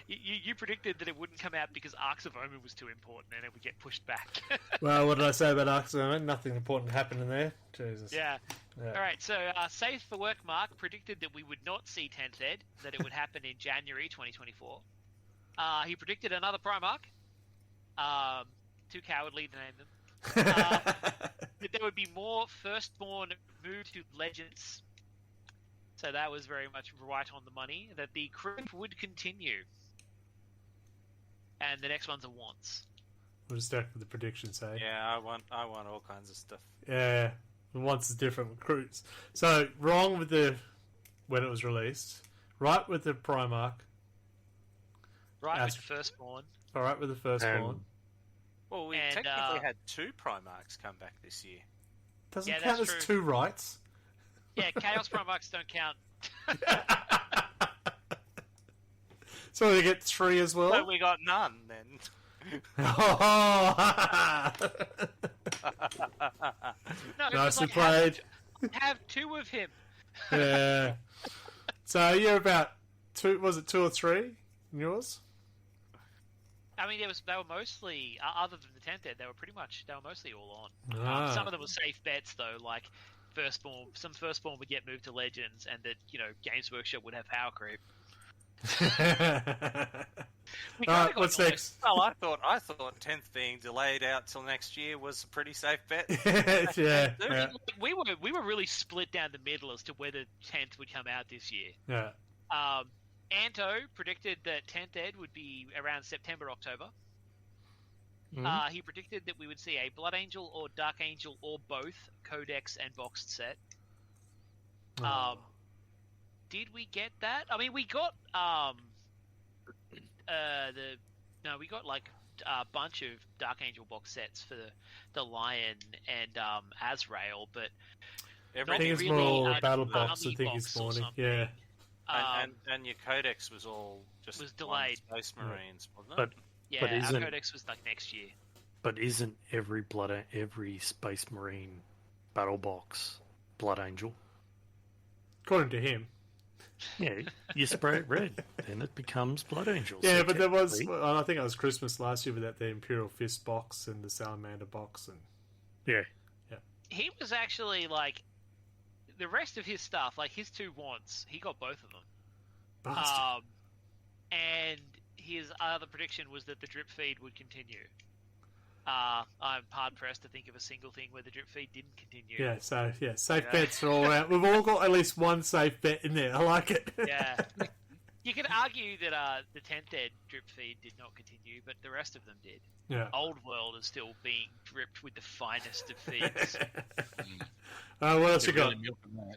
You predicted that it wouldn't come out because Arcs of Omen was too important and it would get pushed back. well, what did I say about Arcs of Omen? Nothing important happened in there. Jesus. Yeah. Yeah. All right. So, Safe for Work Mark predicted that we would not see 10th Ed, that it would happen in January 2024. He predicted another Primarch. Too cowardly to name them. That there would be more Firstborn moved to Legends. So that was very much right on the money. That the crimp would continue. And the next one's a wants. We'll just stack with the predictions, hey? Yeah, I want all kinds of stuff. Yeah. The once is different recruits. So wrong with the when it was released. Right with the Primarch. Right As- with the Firstborn. All right with the Firstborn. Well, we And, technically had 2 Primarchs come back this year. Doesn't yeah, count that's as true. 2 rights. Yeah, Chaos Primarchs don't count. So they get 3 as well. So we got none then. Oh. No, it's Nicely like, played. Have 2 of him. Yeah. So you're about 2. Was it 2 or 3? In yours? I mean, they were mostly, other than the 10th Ed, they were mostly all on. Ah. Some of them were safe bets, though, like some Firstborn would get moved to Legends, and that, Games Workshop would have power creep. We kinda Alright, got what's annoyed. next? Well, I thought 10th being delayed out till next year was a pretty safe bet. yeah. Yeah. We were really split down the middle as to whether 10th would come out this year. Yeah. Anto predicted that 10th Ed would be around September, October. Mhm. He predicted that we would see a Blood Angel or Dark Angel or both Codex and boxed set. Oh. Did we get that? I mean, we got we got like a bunch of Dark Angel box sets for the Lion and Azrael, but I not think it's really more an battle box. I army think he's box or spawning. something. Yeah. And your Codex was all just Was one delayed. Space Marines, wasn't it? But yeah, But our isn't- Codex was like next year. But isn't every Space Marine battle box Blood Angel? According to him. Yeah, you spray it red, then it becomes Blood Angels. Yeah, So but there was, technically- I think it was Christmas last year with that the Imperial Fist box and the Salamander box. And Yeah. He was actually like the rest of his stuff, like his 2 wants, he got both of them. bastard. And his other prediction was that the drip feed would continue. I'm hard pressed to think of a single thing where the drip feed didn't continue. Yeah, so, safe Yeah. bets are all around. We've all got at least one safe bet in there. I like it. Yeah. You could argue that the 10th Ed drip feed did not continue, but the rest of them did. Yeah. Old World is still being dripped with the finest of feeds. What else you They're got? really milking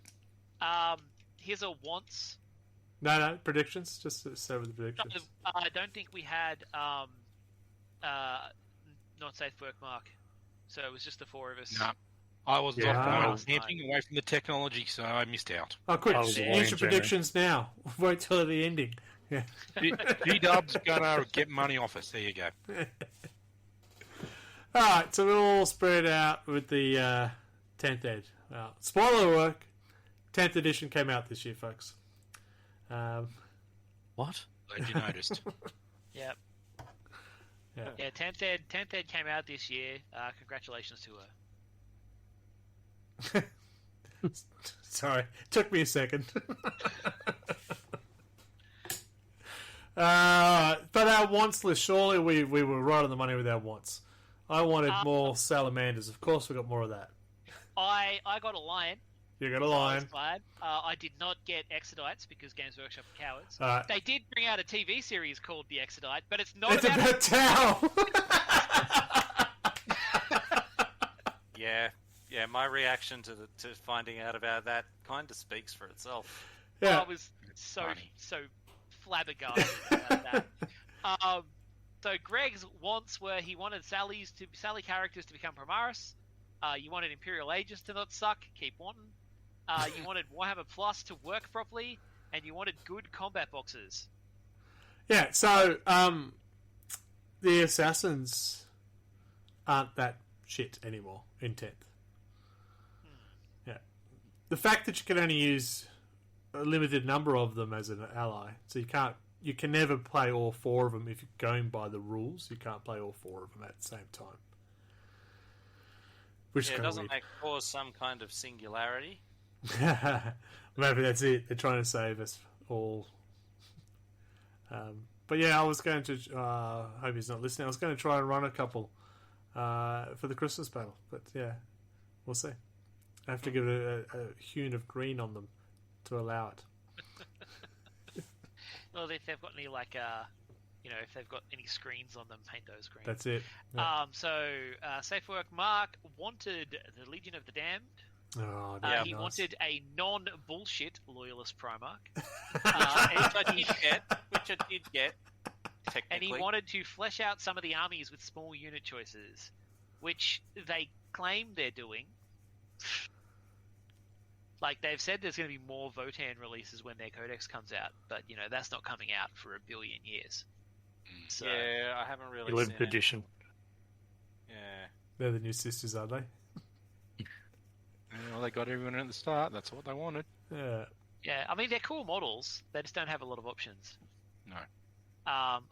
that. Here's a wants. No, predictions? Just say with the predictions. I don't think we had not safe work mark, so it was just the 4 of us. No. I was Yeah. off camping away from the technology, so I missed out. Oh, quick, I was use lying, your Jamie. predictions now. Wait till the ending. Yeah. G-Dub's gonna get money off us. There you go. Alright, so we're all spread out with the 10th Ed. Spoiler work. 10th edition came out this year, folks. What? Glad you noticed. Yep. Yeah. Yeah, 10th Ed came out this year. Congratulations to her. Sorry, took me a second. But our wants list, surely we were right on the money with our wants. I wanted more salamanders. Of course, we got more of that. I got a lion. You got a I was lion. glad. I did not get Exodites because Games Workshop are cowards. Alright. They did bring out a TV series called The Exodite, but it's not It's about about Tau. Yeah, my reaction to finding out about that kind of speaks for itself. Yeah. I was Funny. so flabbergasted about that. So Greg's wants were he wanted Sally characters to become Primaris. You wanted Imperial agents to not suck. Keep wanting. You wanted Warhammer Plus to work properly, and you wanted good combat boxes. Yeah, so the assassins aren't that shit anymore in 10th. Yeah. The fact that you can only use a limited number of them as an ally, so you can never play all 4 of them if you're going by the rules. You can't play all 4 of them at the same time. Which Yeah, is kind doesn't of that cause some kind of singularity? weird. Maybe that's it. They're trying to save us all. But yeah, I was going to. Hope he's not listening. I was going to try and run a couple for the Christmas battle, but yeah, we'll see. I have to give it a hue of green on them to allow it. Well, if they've got any if they've got any screens on them, paint those green. That's it. Yeah. Safe work Mark wanted the Legion of the Damned. Oh, Yeah, He nice. wanted a non-bullshit Loyalist Primarch. Which I did get, And technically. he wanted to flesh out some of the armies with small unit choices, which they claim they're doing. Like, they've said there's going to be more Votan releases when their Codex comes out, but, that's not coming out for a billion years. So, Yeah, I haven't really 11th seen it. edition. Yeah. They're the new sisters, are they? Well, they got everyone at the start. That's what they wanted. Yeah. yeah, I mean, they're cool models. They just don't have a lot of options. No.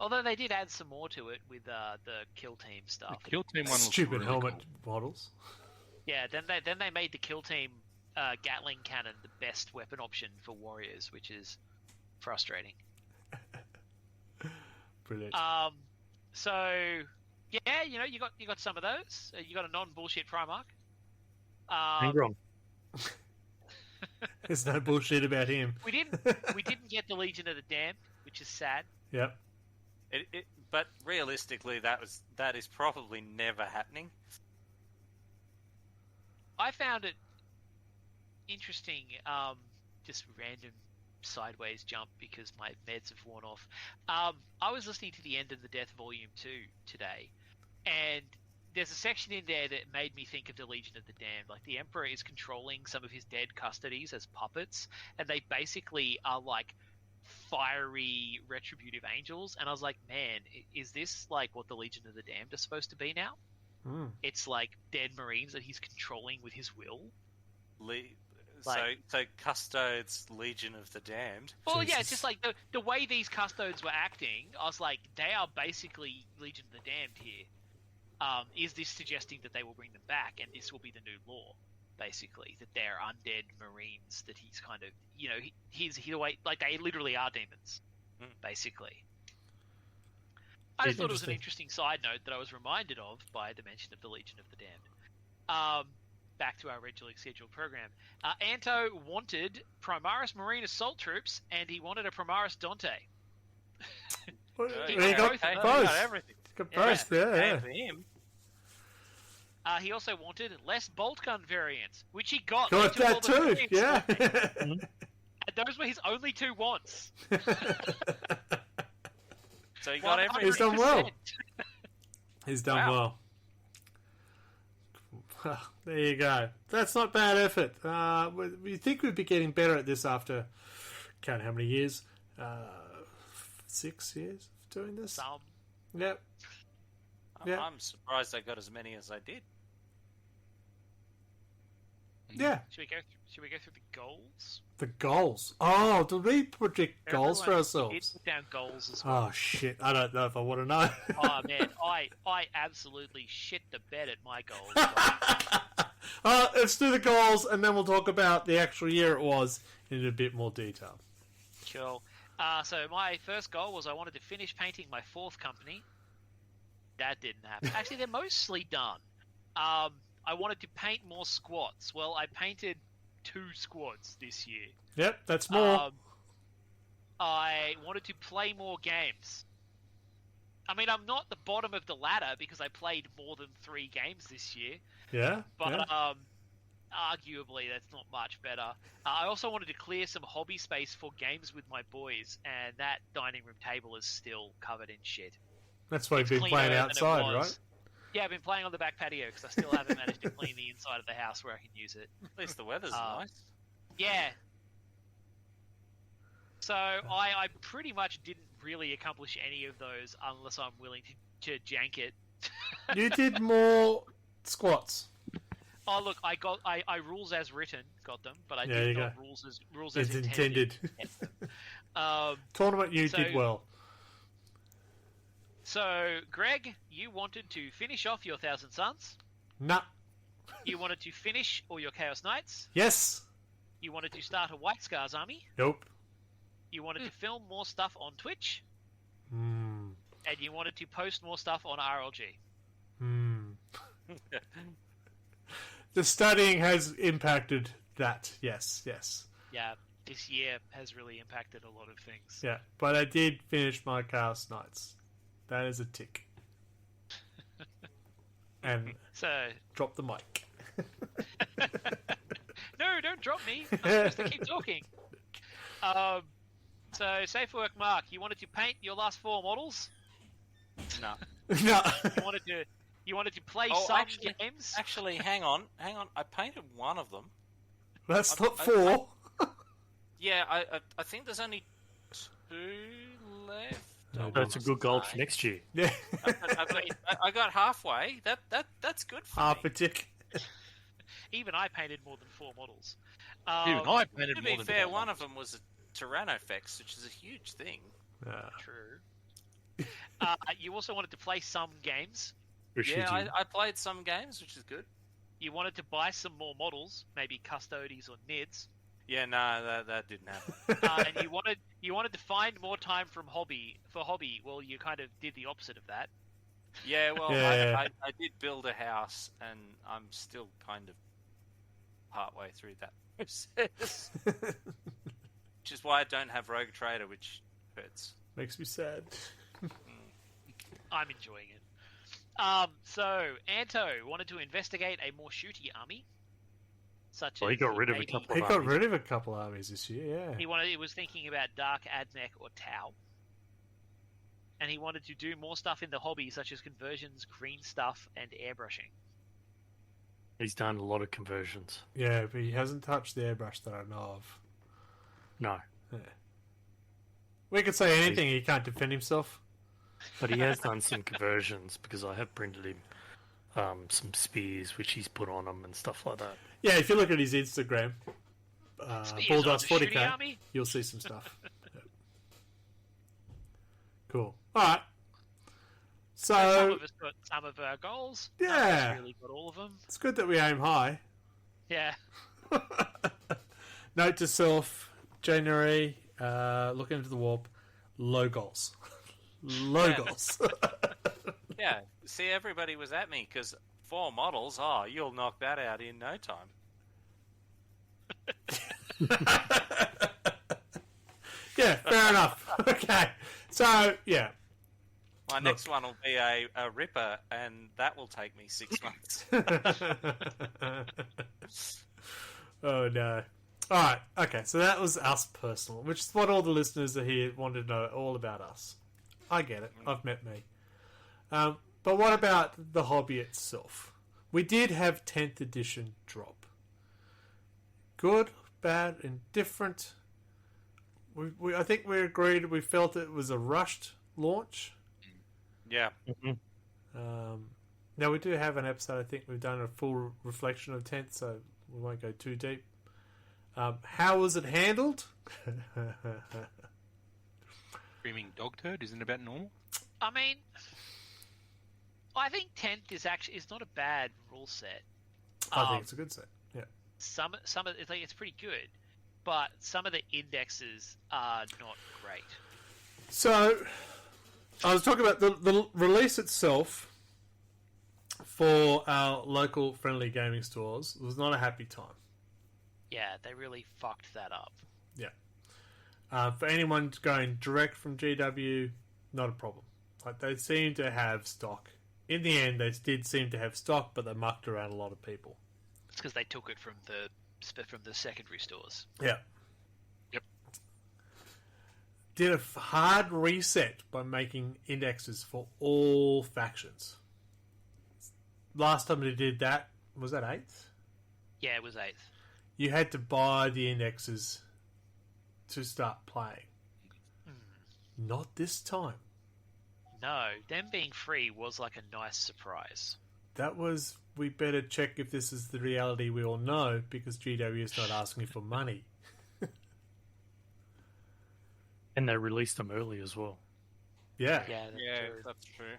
Although they did add some more to it with the Kill Team stuff. The Kill Team one looks Stupid really helmet cool. models. Yeah, then they made the Kill Team Gatling cannon the best weapon option for warriors, which is frustrating. Brilliant. So yeah, you got some of those. You got a non-bullshit Primarch. Ingrom. There's no bullshit about him. We didn't get the Legion of the Damned, which is sad. Yep. But realistically, that is probably never happening. I found it interesting. Just random sideways jump because my meds have worn off. I was listening to the End of the Death Volume 2 today, and there's a section in there that made me think of the Legion of the Damned. Like, the Emperor is controlling some of his dead custodies as puppets, and they basically are like fiery retributive angels. And I was like, man, is this like what the Legion of the Damned are supposed to be now? It's like dead Marines that he's controlling with his will. So Custodes, Legion of the Damned. Well, yeah, Jesus. it's just like the way these custodes were acting, I was like, they are basically Legion of the Damned here. Is this suggesting that they will bring them back, and this will be the new lore, basically, that they're undead marines, that he's kind of, he's the way, like, they literally are demons, basically. I just thought it was an interesting side note that I was reminded of by the mention of the Legion of the Damned. Back to our regularly scheduled program. Anto wanted Primaris Marine Assault Troops, and he wanted a Primaris Dante. He got got both of both. Got everything. Got both, yeah. And for him. He also wanted less bolt gun variants, which he got. Got They took all that the too, variants yeah. away. And those were his only two wants. So he got everything. He's done well. 100%. He's done Wow. well. Well, there you go. That's not bad effort. We think we'd be getting better at this after, count how many years? 6 years of doing this? Some. Yep. Yeah. I'm surprised I got as many as I did. Yeah. Should we go through the goals? The goals. Oh, did we predict goals for Everyone ourselves? did put down goals as well. Oh, shit. I don't know if I want to know. Oh man, I absolutely shit the bed at my goals. Let's do the goals, and then we'll talk about the actual year it was in a bit more detail. Cool. So my first goal was I wanted to finish painting my fourth company. That didn't happen. Actually, they're mostly done. I wanted to paint more squads. Well, I painted 2 squads this year. Yep, that's more. I wanted to play more games. I mean, I'm not the bottom of the ladder because I played more than 3 games this year. Yeah. But yeah. arguably, that's not much better. I also wanted to clear some hobby space for games with my boys, and that dining room table is still covered in shit. That's why you've been cleaner playing than it outside, was. right? Yeah, I've been playing on the back patio because I still haven't managed to clean the inside of the house where I can use it. At least the weather's nice. Yeah. So I pretty much didn't really accomplish any of those unless I'm willing to jank it. You did more squats. Oh look, I rules as written got them, but I There you did not go. rules as It's intended. Tournament, you So- did well. So Greg, you wanted to finish off your Thousand Suns. Nah. You wanted to finish all your Chaos Knights. Yes. You wanted to start a White Scars army. Nope. You wanted to film more stuff on Twitch. Hmm. And you wanted to post more stuff on RLG. The studying has impacted that. Yes. Yeah, this year has really impacted a lot of things. Yeah. But I did finish my Chaos Knights. That is a tick. And So, drop the mic. no, don't drop me. I'm supposed to keep talking. So, safe work, Mark. You wanted to paint your last 4 models. No. No. You wanted to play Oh, some games. Actually, hang on. I painted one of them. That's not 4. Yeah, I think there's only 2 left. That's a good goal for next year. Yeah. I got halfway. That's good for Half me. a tick. Even I painted more than 4 models. Even I painted To more be than fair, 4 one models. of them was a Tyrannofex, which is a huge thing. True. You also wanted to play some games. Yeah, I played some games, which is good. You wanted to buy some more models, maybe Custodes or Nids. Yeah, no, that didn't happen. And you wanted to find more time for hobby. Well, you kind of did the opposite of that. Yeah, well, Yeah. I did build a house, and I'm still kind of partway through that process. Which is why I don't have Rogue Trader, which hurts. Makes me sad. I'm enjoying it. So Anto wanted to investigate a more shooty army, such Well, he as got rid of a maybe- couple He of got armies. rid of a couple armies this year, yeah. He was thinking about Dark Admech or Tau, and he wanted to do more stuff in the hobby, such as conversions, green stuff, and airbrushing. He's done a lot of conversions. Yeah, but he hasn't touched the airbrush that I know of. No, We could say anything, he can't defend himself. but he has done some conversions because I have printed him some spears which he's put on them and stuff like that. Yeah, if you look at his Instagram, Spears on Bulldust the shooting 40k, army. you'll see some stuff. Yep. Cool. All right. Some So of us got some of our goals. None of us yeah, really got all of them. it's good that we aim high. Yeah. Note to self: January, look into the warp. Low goals. Low Yeah. goals. Yeah, see, everybody was at me because 4 models. Oh, you'll knock that out in no time. Yeah, fair enough. Okay, so yeah, My next one will be a Ripper, and that will take me 6 months. oh no. All right, okay, so that was us personal, which is what all the listeners are here wanted to know all about us. I get it. I've met me. But what about the hobby itself? We did have 10th edition drop. Good, bad, indifferent. I think we agreed. We felt it was a rushed launch. Yeah. Now we do have an episode. I think we've done a full reflection of 10th, so we won't go too deep. How was it handled? Screaming dog turd isn't about normal. I mean, I think 10th is not a bad rule set. I think it's a good set. Yeah. Some of it's pretty good, but some of the indexes are not great. So, I was talking about the release itself for our local friendly gaming stores. It was not a happy time. Yeah, they really fucked that up. Yeah. For anyone going direct from GW, not a problem. Like, they seem to have stock. In the end, they did seem to have stock, but they mucked around a lot of people. It's because they took it from the secondary stores. Yeah. Yep. Did a hard reset by making indexes for all factions. Last time they did that, was that 8th? Yeah, it was 8th. You had to buy the indexes to start playing. Not this time. No, them being free was like a nice surprise. That was, we better check if this is the reality we all know, because GW is not asking for money. And they released them early as well. Yeah. Yeah, that's Yeah, true. that's true.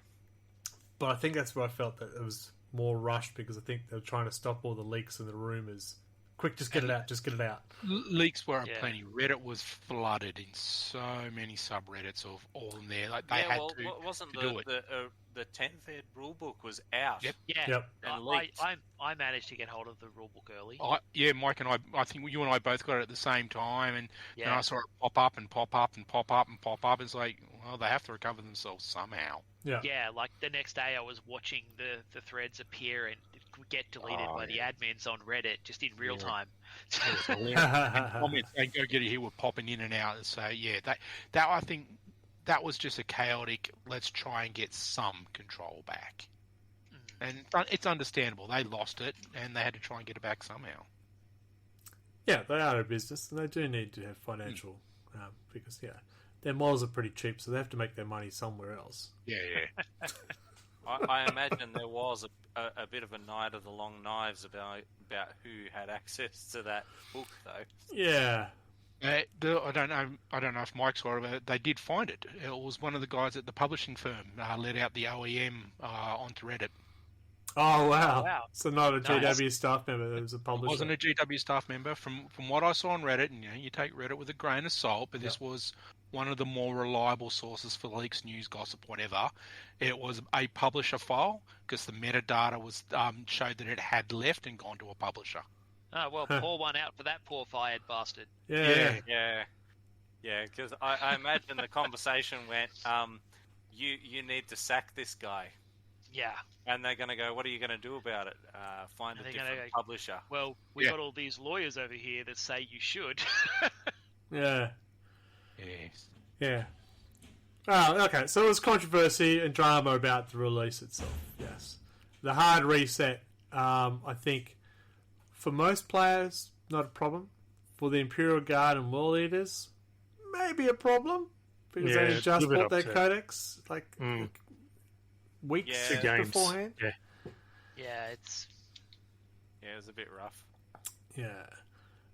But I think that's where I felt that it was more rushed, because I think they were trying to stop all the leaks and the rumours. Quick, just get it out, just get it out. Leaks were Yeah. plenty. Reddit was flooded in so many subreddits of all in there. Like they Yeah, had well, to wasn't do it. the 10th ed rulebook was out? Yep. Yeah, Yep. And leaked. I managed to get hold of the rulebook early. Mike and I think you and I both got it at the same time, and Yeah. I saw it pop up and pop up and pop up and pop up. It's like, well, they have to recover themselves somehow. Yeah. Yeah, like the next day I was watching the threads appear and get deleted by the admins on Reddit just in real time. Comments saying "Go get it here" were popping in and out. So yeah, that I think that was just a chaotic. Let's try and get some control back, and it's understandable. They lost it and they had to try and get it back somehow. Yeah, they are a business, and they do need to have financial, because, their models are pretty cheap, so they have to make their money somewhere else. Yeah. I imagine there was a bit of a night of the long knives about who had access to that book, though. Yeah. I don't know if Mike saw it, but they did find it. It was one of the guys at the publishing firm let out the OEM onto Reddit. Oh, wow. Oh, wow. So not a Nice. GW staff member, it was a It publisher. wasn't a GW staff member. From what I saw on Reddit, and you take Reddit with a grain of salt, but this was one of the more reliable sources for leaks, news, gossip, whatever. It was a publisher file because the metadata was showed that it had left and gone to a publisher. Oh, well, pour one out for that poor fired bastard. Yeah. Yeah, because I imagine the conversation went, you need to sack this guy. Yeah. And they're going to go, what are you going to do about it? Find a They're gonna different go, publisher. Well, we Yeah. got all these lawyers over here that say you should. Yeah. Yes. Yeah. Oh, okay. So there was controversy and drama about the release itself. Yes. The hard reset, I think, for most players, not a problem. For the Imperial Guard and War Leaders, maybe a problem. Because Yeah, they it's just a bit bought their upset. codex, weeks Yeah. The games. beforehand. Yeah. Yeah, it's... Yeah, it was a bit rough. Yeah.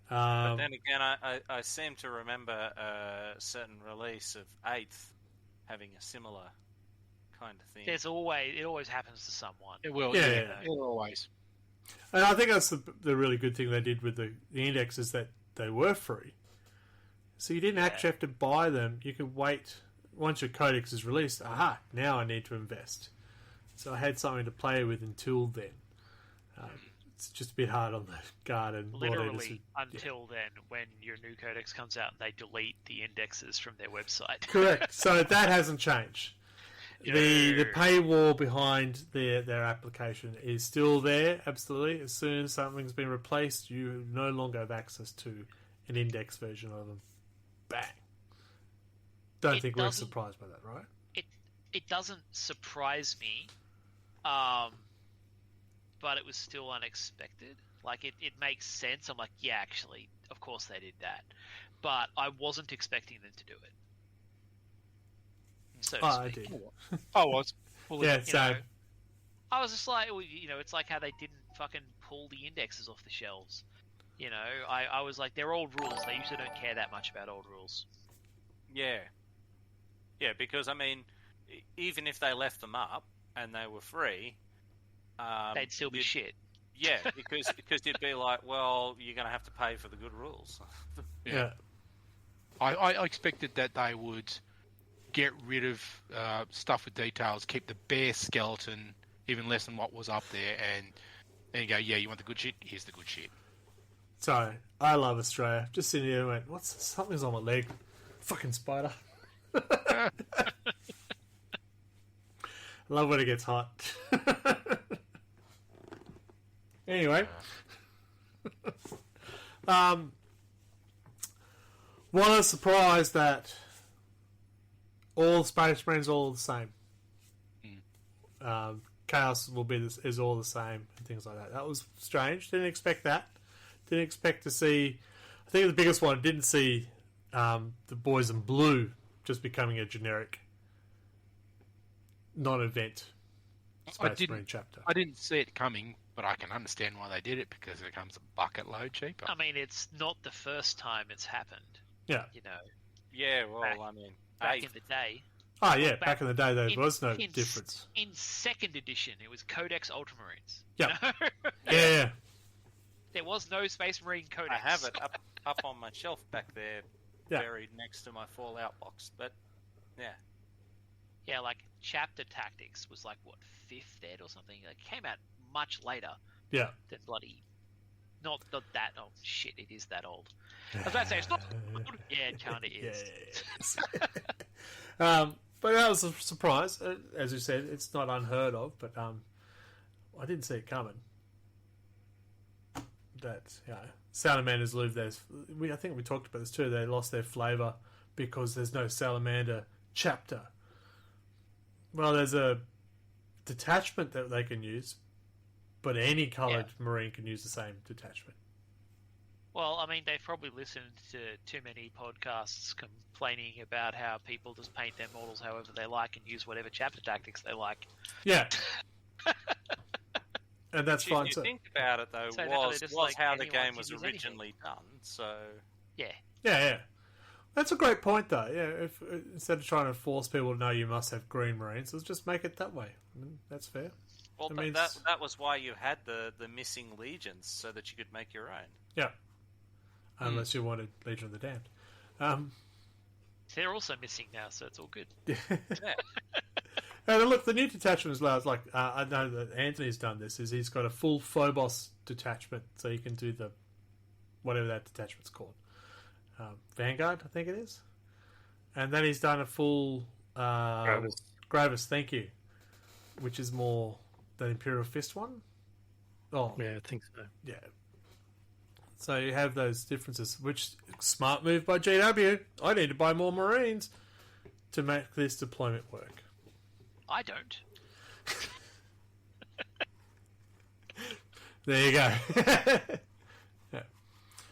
But then again, I seem to remember a certain release of 8th having a similar kind of thing. It always happens to someone. It will. Yeah, Yeah, yeah. it'll always. And I think that's the really good thing they did with the indexes, that they were free. So you didn't actually have to buy them. You could wait once your codex is released. Aha! Now I need to invest. So I had something to play with until then. It's just a bit hard on the guard and literally until then, when your new codex comes out, they delete the indexes from their website. Correct. So that hasn't changed. The paywall behind their application is still there, absolutely. As soon as something's been replaced, you no longer have access to an index version of them. Bang. Don't think we're surprised by that, right? It doesn't surprise me, but it was still unexpected. Like, it makes sense. I'm like, yeah, actually, of course they did that. But I wasn't expecting them to do it. So to I speak. did. I was. Well, Yeah, You so know, I was just like, well, it's like how they didn't fucking pull the indexes off the shelves. I was like, they're old rules. They usually don't care that much about old rules. Yeah. Yeah, because, I mean, even if they left them up and they were free... They'd still be shit. Yeah, because you'd be like, well, you're going to have to pay for the good rules. yeah. I expected that they would get rid of stuff with details, keep the bare skeleton, even less than what was up there, and go, yeah, you want the good shit? Here's the good shit. So, I love Australia. Just sitting here and went, something's on my leg. Fucking spider. I love when it gets hot. Anyway. What a surprise that all Space Marines are all the same. Chaos is all the same and things like that. That was strange. Didn't expect that. Didn't expect to see... I think the biggest one, didn't see the boys in blue just becoming a generic non-event Space Marine chapter. I didn't see it coming, but I can understand why they did it, because it becomes a bucket load cheaper. I mean, it's not the first time it's happened. Yeah. Yeah, well, back in the day. Oh, yeah, back in the day, there was no difference. In 2nd edition, it was Codex Ultramarines. Yeah. Yeah. There was no Space Marine Codex. I have it up on my shelf back there, buried next to my Fallout box, but, yeah. Yeah, like, Chapter Tactics was like, what, 5th ed or something? It came out much later than bloody... Not that old. Shit, it is that old. I was about to say, it's not... Yeah, it kind of is. Yes. But that was a surprise. As you said, it's not unheard of, but I didn't see it coming. That, salamanders lose their... I think we talked about this too. They lost their flavour because there's no salamander chapter. Well, there's a detachment that they can use, but any coloured Marine can use the same detachment. Well, I mean, they've probably listened to too many podcasts complaining about how people just paint their models however they like and use whatever chapter tactics they like. Yeah. And that's fine. If you think about it, though, So was like how the anyone game can was use originally done, so... Yeah. Yeah. That's a great point, though. Yeah, if instead of trying to force people to know you must have green Marines, let's just make it that way. I mean, that's fair. Well, that was why you had the missing legions, so that you could make your own. Yeah. Unless you wanted Legion of the Damned. They're also missing now, so it's all good. Yeah. And look, the new detachment as well, it's like, I know that Anthony's done this, is he's got a full Phobos detachment, so you can do the, whatever that detachment's called. Vanguard, I think it is. And then he's done a full Gravis, thank you. Which is more the Imperial Fist one. Oh, Yeah, I think so. yeah. So you have those differences, which smart move by GW. I need to buy more Marines to make this deployment work. I don't. There you go.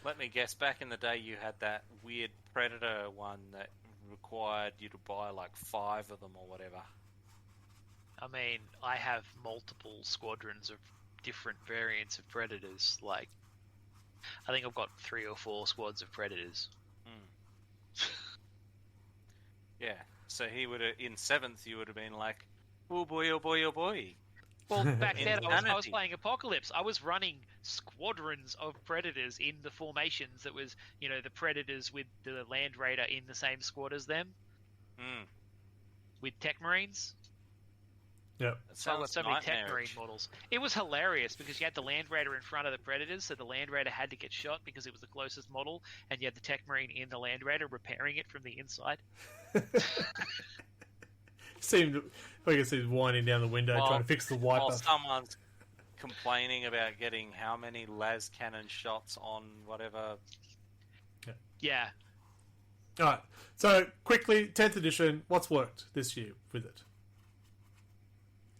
Let me guess, back in the day you had that weird Predator one that required you to buy like 5 of them or whatever. I mean, I have multiple squadrons of different variants of Predators. Like, I think I've got 3 or 4 squads of predators. Yeah. So he would have in 7th. You would have been like, oh boy, oh boy, oh boy. Well, back then I was Insanity. playing Apocalypse. I was running squadrons of predators in the formations. That was, the predators with the Land Raider in the same squad as them, with Tech Marines. Yep. That So I got sounds so many Tech Marine nightmarish. models. It was hilarious because you had the Land Raider in front of the predators, so the Land Raider had to get shot because it was the closest model, and you had the Tech Marine in the Land Raider repairing it from the inside. I guess he's winding down the window trying to fix the wiper. While someone's complaining about getting how many las cannon shots on whatever. Yeah. All right. So quickly, 10th edition. What's worked this year with it?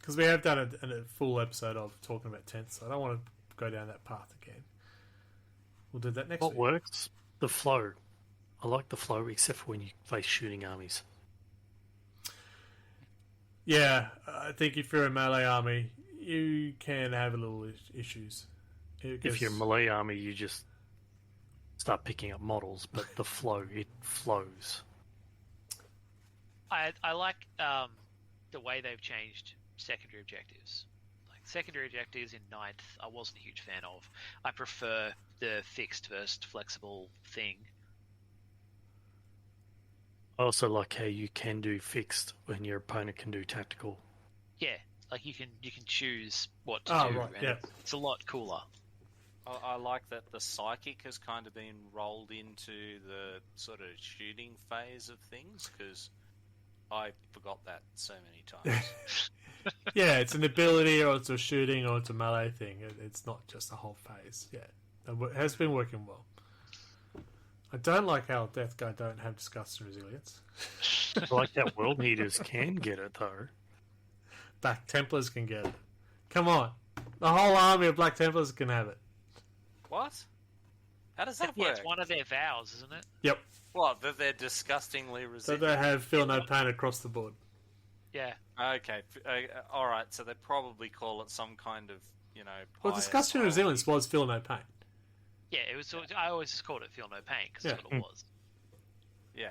Because we have done a full episode of talking about 10th, so I don't want to go down that path again. We'll do that next What week. works? The flow. I like the flow, except for when you face shooting armies. Yeah, I think if you're a melee army, you can have a little issues. If you're a melee army, you just start picking up models, but the flow, it flows. I like the way they've changed secondary objectives. Like secondary objectives in 9th, I wasn't a huge fan of. I prefer the fixed versus flexible thing. I also like how you can do fixed when your opponent can do tactical. Yeah, like you can choose what to Oh, do, right, and yeah. it's a lot cooler. I like that the psychic has kind of been rolled into the sort of shooting phase of things, because I forgot that so many times. Yeah, it's an ability, or it's a shooting, or it's a melee thing. It's not just a whole phase. Yeah, it has been working well. I don't like how Death Guard don't have disgust and resilience. I like that World Eaters can get it, though. Black Templars can get it. Come on. The whole army of Black Templars can have it. What? How does that Yeah, work? it's one of their vows, isn't it? Yep. What, that they're disgustingly So resilient? they have feel no pain across the board. Yeah. Okay, alright, so they probably call it some kind of, Well, pious disgust and quality. resilience was feel no pain. Yeah, it was. I always just called it "Feel No Pain" because that's what it was. Yeah.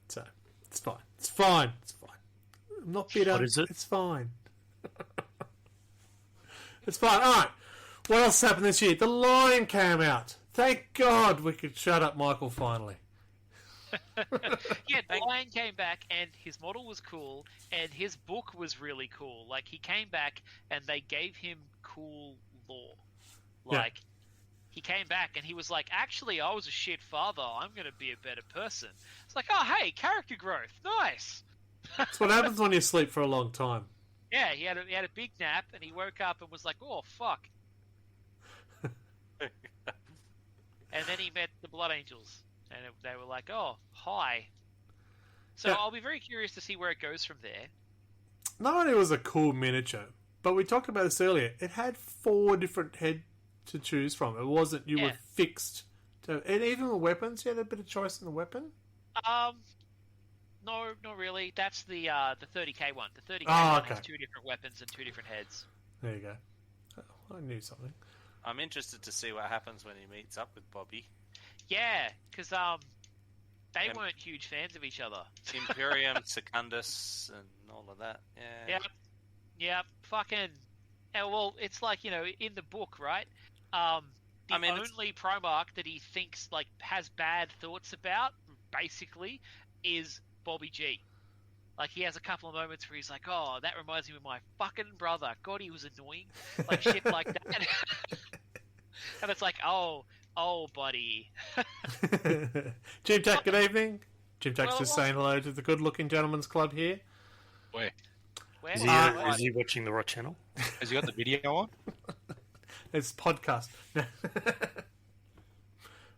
So, it's fine. It's fine. It's fine. I'm not bitter. What is it? It's fine. It's fine. Alright. What else happened this year? The Lion came out. Thank God we could shut up Michael finally. Yeah, the Lion came back and his model was cool and his book was really cool. Like he came back and they gave him cool lore. Yeah. Like he came back and he was like, "Actually, I was a shit father. I'm going to be a better person." It's like, "Oh, hey, character growth, nice." That's what happens when you sleep for a long time. Yeah, he had a big nap and he woke up and was like, "Oh fuck." And then he met the Blood Angels, and they were like, "Oh, hi." So Yeah. I'll be very curious to see where it goes from there. Not only was it a cool miniature, but we talked about this earlier. It had 4 different heads to choose from. It wasn't you were Yeah. fixed to, and even the weapons. You had a bit of choice in the weapon. No, not really. That's the 30k one. The 30k Oh, one okay. has 2 different weapons and 2 different heads. There you go. Oh, I knew something. I'm interested to see what happens when he meets up with Bobby. Yeah, because they Yep. weren't huge fans of each other. Imperium, Secundus, and all of that. Yeah. Yeah, fucking. Well, it's like in the book, right? The only Primarch that he thinks has bad thoughts about, basically, is Bobby G. Like he has a couple of moments where he's like, "Oh, that reminds me of my fucking brother. God, he was annoying." Like shit like that. And it's like, oh, buddy. Jim Tack, good evening. Jim Tack's Well, just saying hello to the good-looking gentleman's club here. Where? Where Is he watching the right channel? Has he got the video on? It's podcast.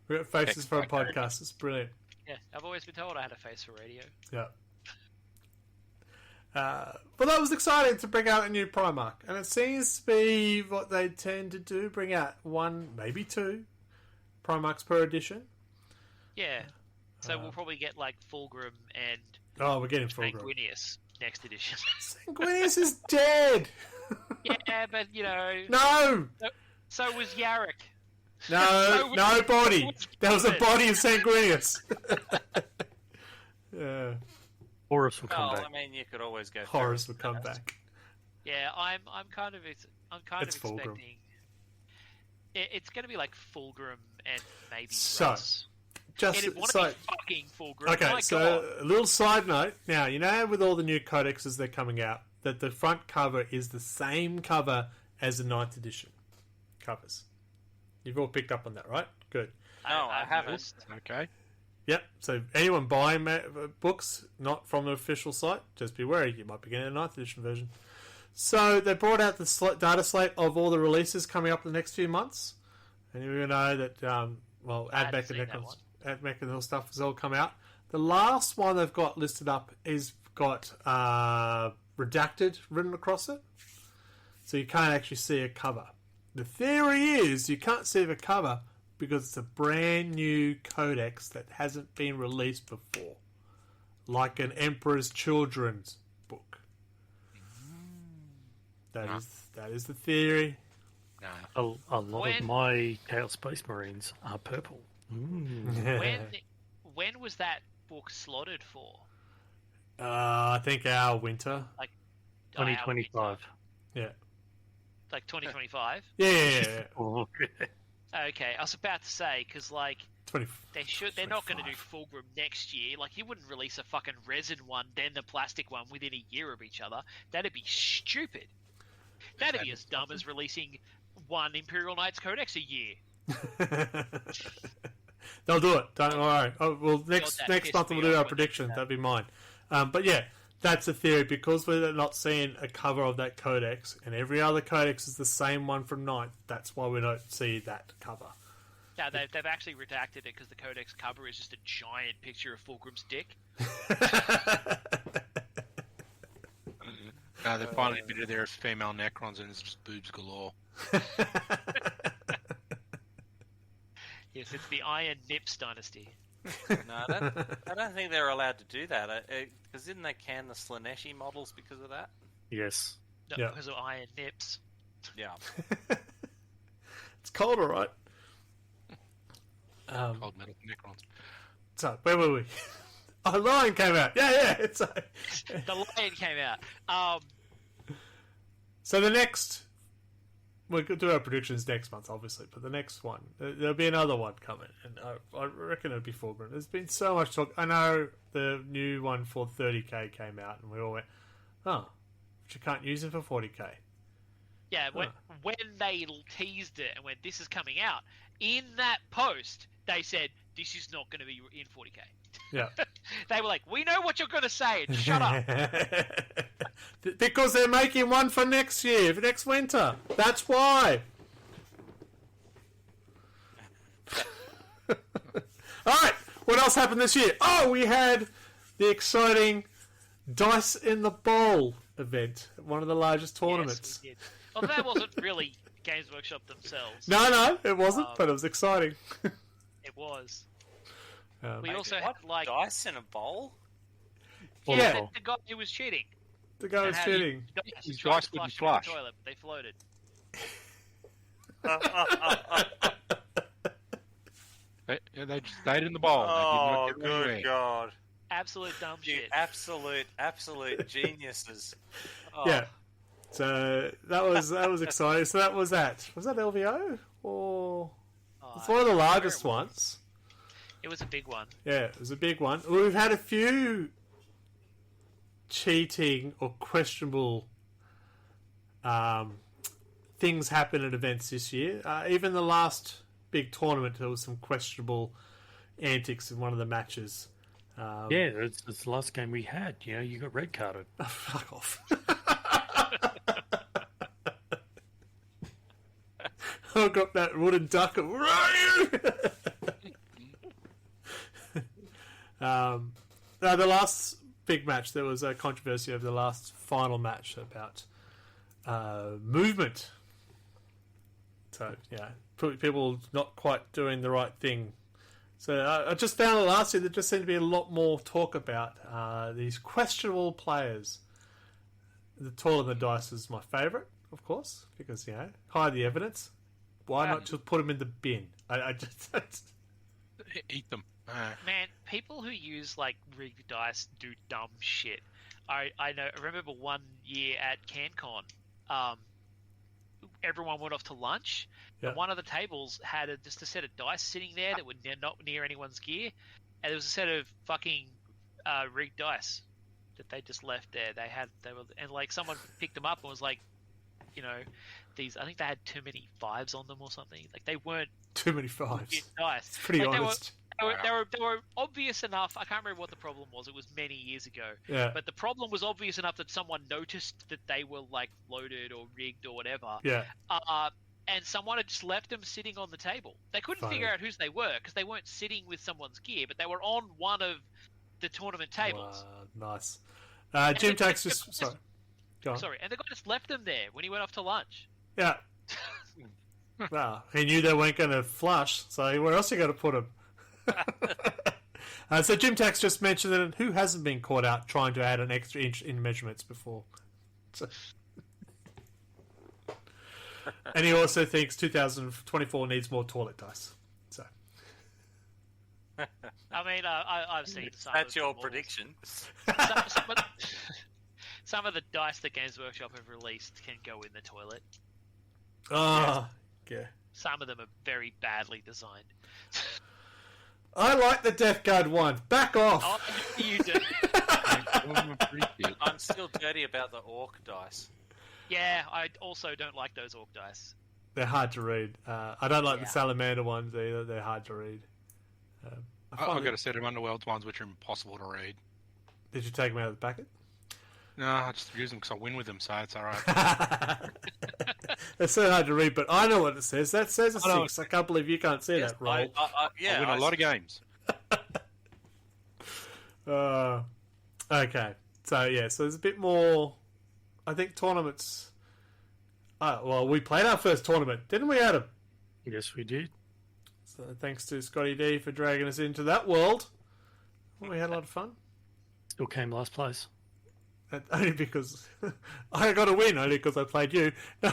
We've got faces for a Okay. podcast. It's brilliant. Yeah, I've always been told I had a face for radio. Yeah. But that was exciting to bring out a new Primarch, and it seems to be what they tend to do: bring out 1, maybe 2 Primarchs per edition. Yeah. So we'll probably get Fulgrim and Oh, we're getting Fulgrim. Sanguinius next edition. Sanguinius is dead. Yeah, but No. so was Yarrick. No body. There was a body of Sanguinius. Yeah. Horus will come Well, back. I mean, you could always go. Horus Ferris would come first. back. Yeah, I'm kind of It's expecting. Fulgrim. It's going to be like Fulgrim and maybe So, Russ. Just It'd want so, to be fucking Fulgrim. okay, My so God. a little side note. Now, you know, with all the new codexes that are coming out, that the front cover is the same cover as the 9th edition covers. You've all picked up on that, right? Good. No, I haven't. noticed. Okay. Yep. So anyone buying books not from the official site, just be wary. You might be getting a 9th edition version. So they brought out the data slate of all the releases coming up in the next few months. And you know that, I hadn't Admech seen that one. and all stuff has all come out. The last one they've got listed up is got redacted written across it. So you can't actually see a cover. The theory is you can't see the cover because it's a brand new codex that hasn't been released before. Like an Emperor's Children's book. That is the theory. No. A lot When- of my Chaos Space Marines are purple. When was that book slotted for? I think our winter. Like 2025. Yeah. Like 2025? Yeah. Oh, Okay, I was about to say because like 20, they're not going to do 25. Fulgrim next year. Like you wouldn't release a fucking resin one, then the plastic one within a year of each other. That'd be stupid. That'd be as dumb as releasing one Imperial Knights Codex a year. They'll do it. Don't worry. Oh, well, next that month pissed we'll me do off our when they prediction. did that. That'd be mine. But yeah, that's the theory because we're not seeing a cover of that codex, and every other codex is the same one from 9th. That's why we don't see that cover. Now they've actually redacted it because the Codex cover is just a giant picture of Fulgrim's dick. No, they finally admitted there are female Necrons and it's just boobs galore. Yes, it's the Iron Nips dynasty. No, I don't think they're allowed to do that. Because didn't they can the Slaneshi models because of that? yes. No, Yeah. because of Iron Nips. Yeah. It's cold, all right. Cold metal Necrons. So where were we? Oh, Lion came out. Yeah. It's The Lion came out. so the next. We'll do our predictions next month, obviously, but the next one, there'll be another one coming, and I reckon it'll be Fulgrim. There's been so much talk. I know the new one for 30k came out, and we all went, oh, but you can't use it for 40k. Yeah, when they teased it and when this is coming out, in that post, they said, this is not going to be in 40k. Yeah. They were like, we know what you're going to say, and shut up. Because they're making one for next year, for next winter. That's why. Alright, what else happened this year? Oh, we had the exciting Dice in the Bowl event, one of the largest tournaments. Yes, we did. Well, that wasn't really Games Workshop themselves. No, it wasn't, but it was exciting. It was. Um, We also What? had, like... Dice in a bowl? Yeah. Yeah, the guy who was cheating. the guy was And how cheating. He His tried dice to wouldn't flush flush. down the toilet, but they floated. They just stayed in the bowl. They did not Oh, get good anywhere. God. Absolute dumb You shit. absolute geniuses. Oh, Yeah. So that was exciting. So that was that. Was that LVO? Or Oh, it's one of the largest it was. ones. It was a big one. Yeah, it was a big one. We've had a few cheating or questionable things happen at events this year. Even the last big tournament, there was some questionable antics in one of the matches. Yeah, it's the last game we had. You know, you got red carded. Fuck off. I got that wooden duck. Where are you? No, the last big match, there was a controversy over the last final match about movement. So, yeah, people not quite doing the right thing. So I just found last year there just seemed to be a lot more talk about these questionable players. The Toil and the Dice is my favourite, of course, because, you know, hide the evidence. Why not just put them in the bin? I just Eat them. Man, people who use like rigged dice do dumb shit. I remember one year at CanCon, everyone went off to lunch, Yeah. and one of the tables had just a set of dice sitting there that were not near anyone's gear, and there was a set of fucking rigged dice that they just left there. And like someone picked them up and was like, you know, these. I think they had too many fives on them or something. Like they weren't too many fives. rigged dice. It's pretty Like, honest. They were obvious enough. I can't remember what the problem was. It was many years ago. Yeah. But the problem was obvious enough that someone noticed that they were like loaded or rigged or whatever. Yeah. And someone had just left them sitting on the table. They couldn't Funny. figure out whose they were because they weren't sitting with someone's gear, but they were on one of the tournament tables. Nice. And Jim the- Tax just sorry. Go on. Sorry, and the guy just left them there when he went off to lunch. Yeah. Well, he knew they weren't going to flush, so where else are you going to put them? So Jim Tax just mentioned that who hasn't been caught out trying to add an extra inch in measurements before. So... and he also thinks 2024 needs more toilet dice. So I mean, I've seen some. That's of the your models. prediction. Some of the dice that Games Workshop have released can go in the toilet. Yeah. Some of them are very badly designed. I like the Death Guard one. Back off. Oh, you do. I'm still dirty about the orc dice. Yeah, I also don't like those orc dice. They're hard to read. I don't like the Yeah. salamander ones either. They're hard to read. I've got a set of Underworld ones which are impossible to read. Did you take them out of the packet? No, I just use them because I win with them, so it's all right. It's so hard to read, but I know what it says. That says a I know. 6. I can't believe you can't see that roll. I win a lot of games. Okay. So there's a bit more. I think tournaments. Well, we played our first tournament, didn't we, Adam? Yes, we did. So thanks to Scotty D for dragging us into that world. We had a lot of fun. Still came last place. Only because I got a win, only because I played you. No.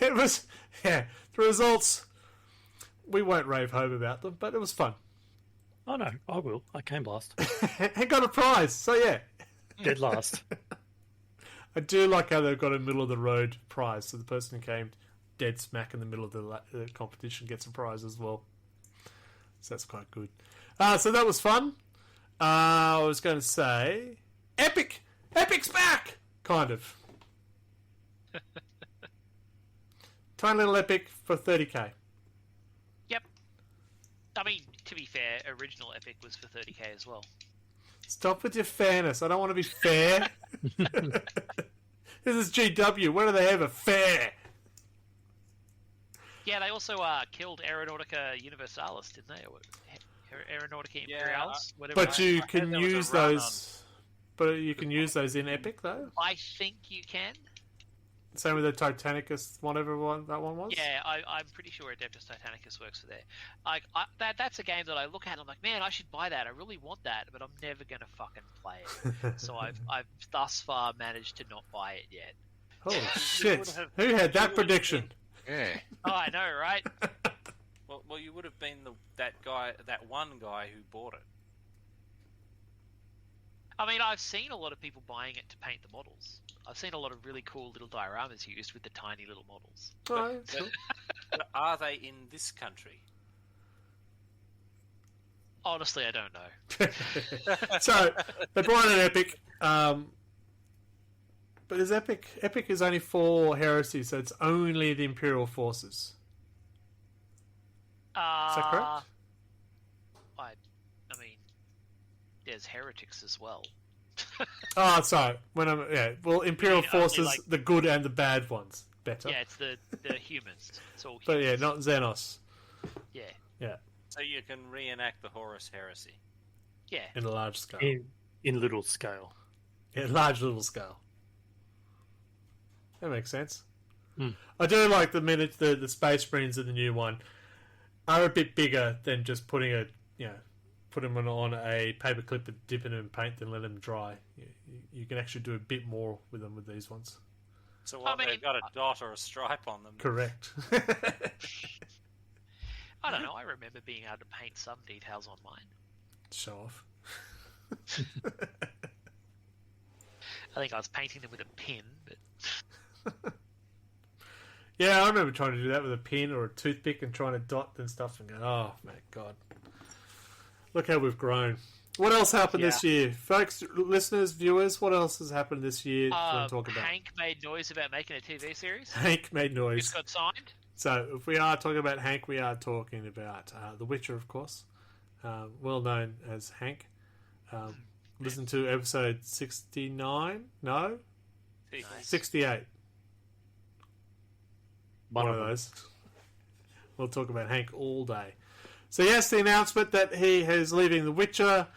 It was, the results, we won't rave home about them, but it was fun. Oh no, I will. I came last. And got a prize, so yeah. Dead last. I do like how they've got a middle of the road prize, so the person who came dead smack in the middle of the competition gets a prize as well. So that's quite good. So that was fun. I was going to say, Epic! Epic's back! Kind of. Tiny little Epic for 30k. Yep. I mean, to be fair, original Epic was for 30k as well. Stop with your fairness. I don't want to be fair. This is GW. When do they ever fair? Yeah, they also killed Aeronautica Universalis, didn't they? Or Aeronautica Imperialis, whatever. But you can there was a use run those. But you can use those in Epic though. I think you can. Same with the Titanicus, whatever one that one was. Yeah, I'm pretty sure Adeptus Titanicus works for there. That's a game that I look at and I'm like, man, I should buy that. I really want that, but I'm never going to fucking play it. So I've thus far managed to not buy it yet. Holy shit! Who had that prediction? Yeah. Oh, I know, right? Well, you would have been that one guy who bought it. I mean, I've seen a lot of people buying it to paint the models. I've seen a lot of really cool little dioramas used with the tiny little models. Oh, cool. But are they in this country? Honestly, I don't know. So they brought in Epic, but is Epic is only for Heresy, so it's only the Imperial forces. Is that correct? I mean, there's heretics as well. Oh, sorry. Well, Imperial Yeah, only, forces, like- the good and the bad ones, better. Yeah, it's the humans. It's all humans. But yeah, not Xenos. Yeah, Yeah, So you can reenact the Horus Heresy. yeah. in a large scale. In little scale. Yeah, large little scale. That makes sense. Hmm. I do like the Space Marines in the new one are a bit bigger than just putting them on a paper clip and dipping them in paint and let them dry. You can actually do a bit more with them with these ones. So what, they've got a dot or a stripe on them. Correct. I don't know. I remember being able to paint some details on mine. Show off. I think I was painting them with a pin, but Yeah, I remember trying to do that with a pin or a toothpick and trying to dot and stuff and go, oh, my God. Look how we've grown. What else happened this year? Folks, listeners, viewers, what else has happened this year to talk about? Hank made noise about making a TV series. Hank made noise. Just got signed. So, if we are talking about Hank, we are talking about The Witcher, of course. Well known as Hank. Listen to episode 69? No? 68. One of those. We'll talk about Hank all day. So yes, the announcement that he is leaving The Witcher.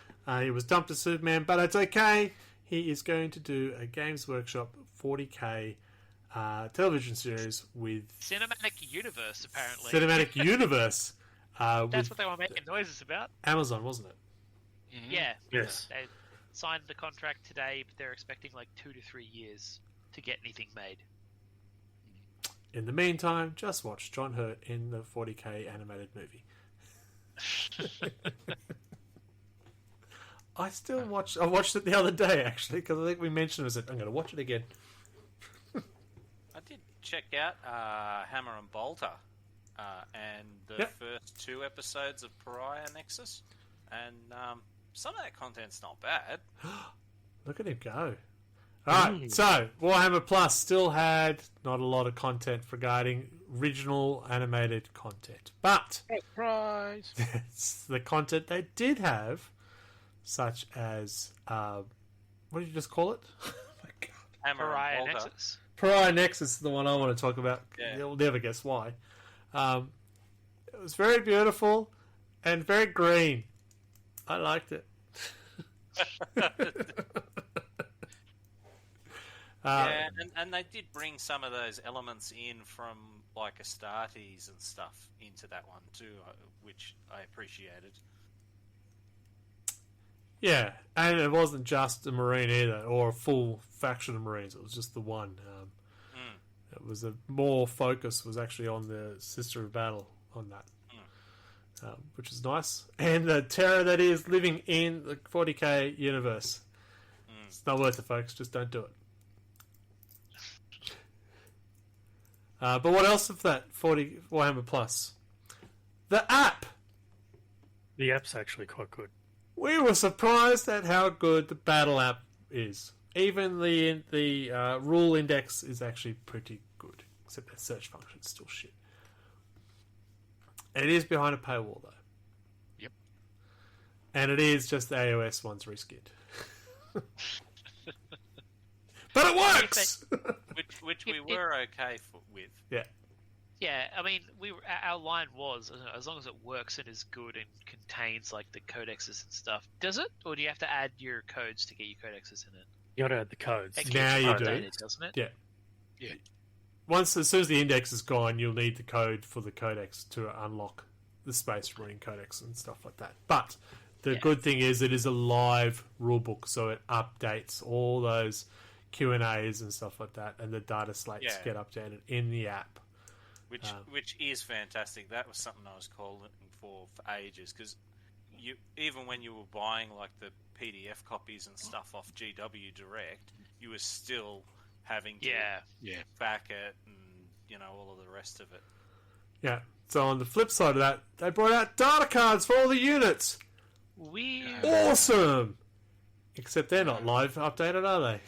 He was dumped as Superman, but it's okay. He is going to do a Games Workshop 40k television series with... Cinematic Universe, apparently. Cinematic Universe. That's what they were making noises about. Amazon, wasn't it? Mm-hmm. Yeah. Yes. They signed the contract today, but they're expecting like 2 to 3 years to get anything made. In the meantime, just watch John Hurt in the 40k animated movie. I watched it the other day, actually, because I think we mentioned it. I'm going to watch it again. I did check out Hammer and Bolter and the first 2 episodes of Pariah Nexus, and some of that content's not bad. Look at him go. Alright, so Warhammer Plus still had not a lot of content regarding original animated content. But surprise! it's the content they did have, such as what did you just call it? Oh my God. Hammer Pariah and Bolter. Nexus. Pariah Nexus is the one I want to talk about. Yeah. You'll never guess why. It was very beautiful and very green. I liked it. Yeah, and they did bring some of those elements in from like Astartes and stuff into that one too, which I appreciated. Yeah, and it wasn't just a Marine either, or a full faction of Marines. It was just the one. It was more focus was actually on the Sister of Battle on that, which is nice. And the terror that is living in the 40k universe. It's not worth it, folks. Just don't do it. But what else of that 40 Warhammer Plus? The app. The app's actually quite good. We were surprised at how good the battle app is. Even the rule index is actually pretty good, except the search function's still shit. It is behind a paywall though. Yep. And it is just the AOS ones reskinned. But it works. which we were okay with. Yeah. Yeah, I mean, our line was as long as it works and is good and contains like the codexes and stuff. Does it, or do you have to add your codes to get your codexes in it? You got to add the codes. It Now gets you do. updated, doesn't it? Yeah. Yeah. As soon as the index is gone, you'll need the code for the codex to unlock the Space Marine codex and stuff like that. But the good thing is it is a live rulebook, so it updates all those Q&As and stuff like that, and the data slates get updated in the app. Which is fantastic. That was something I was calling for ages, because even when you were buying like the PDF copies and stuff off GW Direct, you were still having to back it and all of the rest of it. Yeah. So on the flip side of that, they brought out data cards for all the units. Weird. Awesome. Except they're not live updated, are they?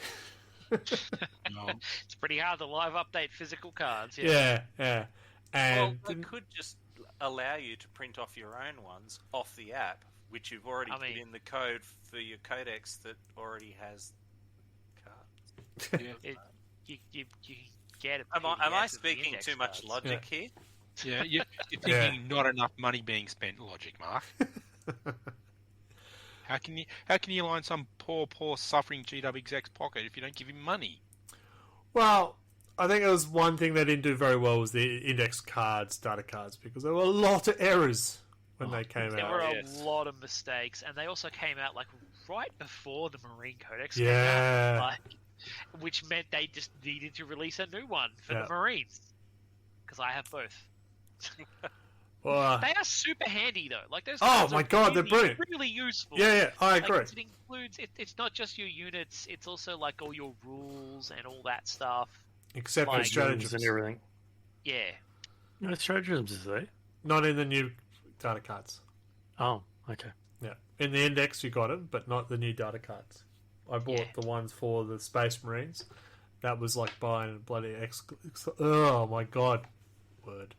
No. It's pretty hard to live update physical cards. Yeah. And Well, they could just allow you to print off your own ones off the app, which you've already put in the code for your codex that already has cards. You get it. Am I speaking too much logic here? Yeah, you're thinking not enough money being spent. Logic, Mark. How can you line some poor suffering GW exec's pocket if you don't give him money? Well, I think it was one thing they didn't do very well was the index cards, data cards, because there were a lot of errors when they came There out. were a lot of mistakes, and they also came out like right before the Marine Codex Yeah. came out. which meant they just needed to release a new one for Yeah. the Marines. Because I have both. Well, They are super handy though. Like those. Oh cards my are God, they're really, brilliant. Really useful. yeah, I Like, agree. it includes. It's not just your units. It's also like all your rules and all that stuff. Except for like- stratagems. and everything. Yeah. No stratagems, is there? Not in the new data cards. Oh, okay. Yeah. In the index, you got it, but not the new data cards. I bought Yeah. the ones for the Space Marines. That was like buying a bloody oh my god. Word.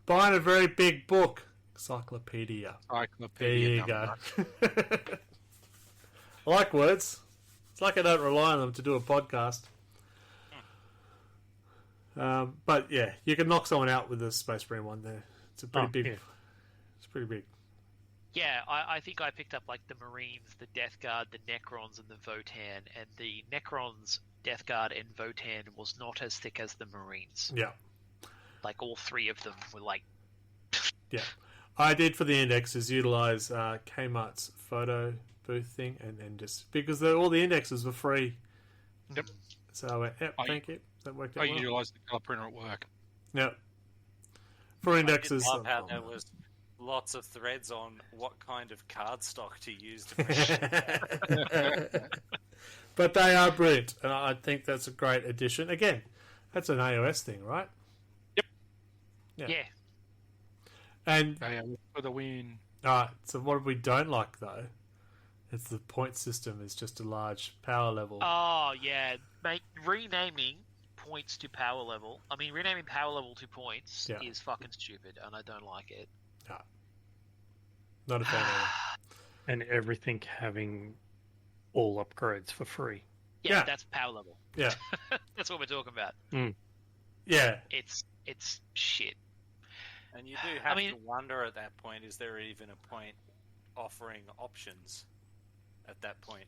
Buying a very big book. Encyclopedia. There Encyclopedia. you go. I like words. It's like I don't rely on them to do a podcast. But yeah, you can knock someone out with the Space Marine one there. It's a pretty big. yeah. It's pretty big. Yeah, I think I picked up like the Marines, the Death Guard, the Necrons, and the Votan. And the Necrons, Death Guard, and Votan was not as thick as the Marines. Yeah. Like all three of them were like. Yeah. I did for the indexes utilize Kmart's photo booth thing and just because all the indexes were free. Yep. So I went, yep, I- thank you. That worked I out well. utilise the colour printer at work. Yep. For indexes. I did love how there was lots of threads on what kind of card stock to use to print. But they are brilliant, and I think that's a great addition. Again, that's an AOS thing, right? Yeah. Yeah. And They are for the win. so what we don't like though, it's the point system is just a large power level. Oh yeah, mate. Renaming points to power level. I mean, renaming power level to points Yeah. is fucking stupid, and I don't like it. Not a fan of it. And everything having all upgrades for free. Yeah, Yeah. that's power level. Yeah. That's what we're talking about. Yeah. It's shit. And you do have mean- to wonder at that point, is there even a point offering options at that point?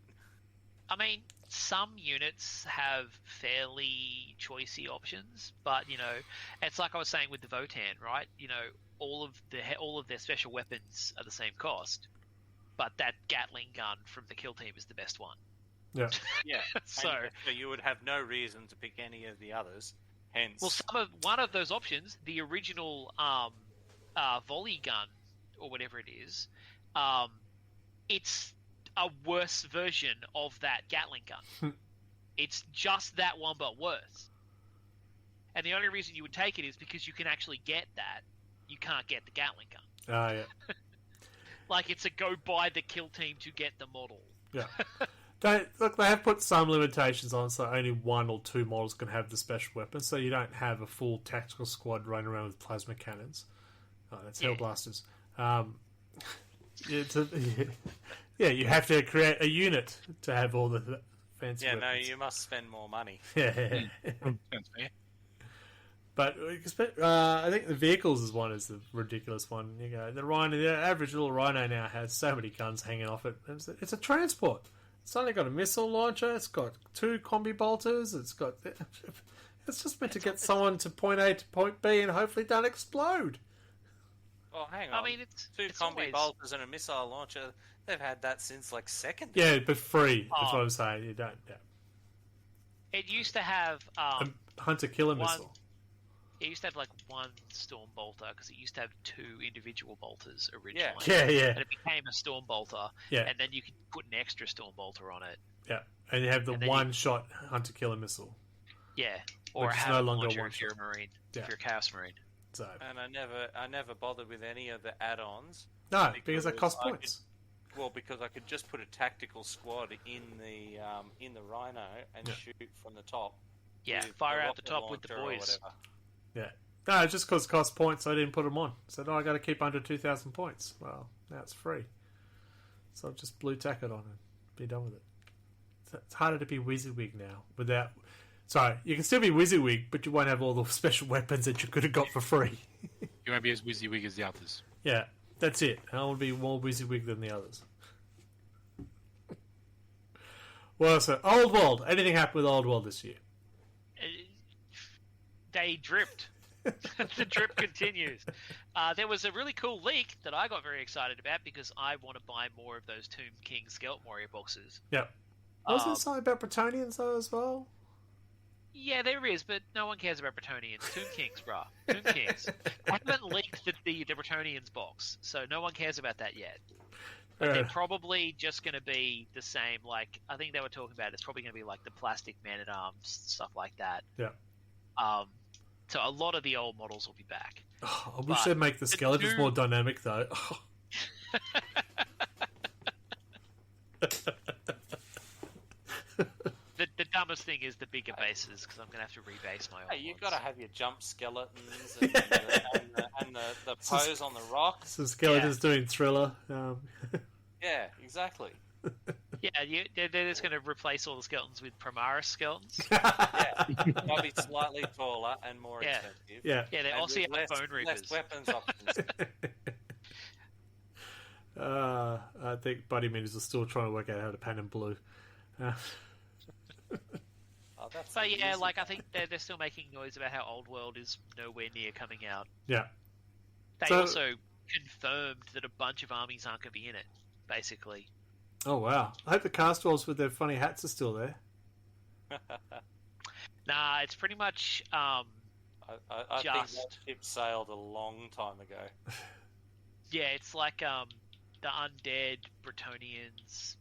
I mean, some units have fairly choicey options, but you know, it's like I was saying with the Votan, right? You know, all of their special weapons are the same cost, but that Gatling gun from the kill team is the best one. Yeah. Yeah. So, so you would have no reason to pick any of the others. Hence, well, one of those options, the original volley gun or whatever it is, it's a worse version of that Gatling gun. It's just that one, but worse. And the only reason you would take it is because you can actually get that. You can't get the Gatling gun. Yeah. Like, it's a go buy the kill team to get the model. Yeah. They have put some limitations on, so only one or two models can have the special weapon, so you don't have a full tactical squad running around with plasma cannons. Oh, that's Yeah. Hellblasters. You have to create a unit to have all the fancy yeah, no, weapons. you must spend more money. Yeah. Sounds fair. But I think the vehicles is the ridiculous one. You go, the average little Rhino now has so many guns hanging off it. It's a transport. It's only got a missile launcher. It's got 2 combi bolters. It's just meant to get someone to point A to point B and hopefully don't explode. Oh, hang on. I mean, it's 2 it's combi always... bolters and a missile launcher. They've had that since like second. Yeah, but free. That's Oh. what I'm saying. You don't. Yeah. It used to have A hunter-killer one- missile. it used to have like one storm bolter because it used to have 2 individual bolters originally. Yeah. And it became a storm bolter, Yeah. and then you could put an extra storm bolter on it. Yeah. And you have the And then you- one-shot hunter-killer missile. Yeah, or Which is have no a longer launcher one if you're a shot. marine, Yeah. if you're a chaos marine. So And I never bothered with any of the add-ons. no, because they cost I points. Well, because I could just put a tactical squad in the Rhino and Yeah. shoot from the top. Yeah, with fire a out the rocket top with the launcher or boys. whatever. Yeah. No, it's just because it cost points, so I didn't put them on. I said, I got to keep under 2,000 points. Well, now it's free. So I've just blue tack it on and be done with it. It's harder to be WYSIWYG now without... Sorry, you can still be WYSIWYG, but you won't have all the special weapons that you could have got for free. You won't be as WYSIWYG as the others. Yeah, that's it. I want to be more WYSIWYG than the others. Well, so, Old World. Anything happened with Old World this year? They dripped. The drip continues. There was a really cool leak that I got very excited about because I want to buy more of those Tomb King Skeleton Warrior boxes. Yep. Wasn't there something about Bretonians though as well? Yeah, there is, but no one cares about Bretonians. Tomb Kings, bruh. Tomb Kings. I haven't leaked the Bretonians box, so no one cares about that yet. But they're probably just going to be the same. Like, I think they were talking about it's probably going to be like the plastic Man-at-Arms, stuff like that. Yeah. So a lot of the old models will be back. Oh, I wish they'd make the skeletons more dynamic, though. The dumbest thing is the bigger bases, because I'm going to have to rebase my old Hey, you've ones. got to have your jump skeletons and the pose on the rock. Some skeletons doing Thriller. Yeah, exactly. Yeah, they're just going to replace all the skeletons with Primaris skeletons. Yeah, they'll be slightly taller and more expensive. Yeah. Yeah, they And also have with Bone Reapers. less weapons options. I think Buddy Minis are still trying to work out how to paint in blue. That's But yeah, easy. like I think they're still making noise about how Old World is nowhere near coming out. Yeah. They also confirmed that a bunch of armies aren't going to be in it, basically. Oh, wow. I hope the Castrolls with their funny hats are still there. Nah, it's pretty much I think that just... ship sailed a long time ago. Yeah, it's like the Undead, Bretonians,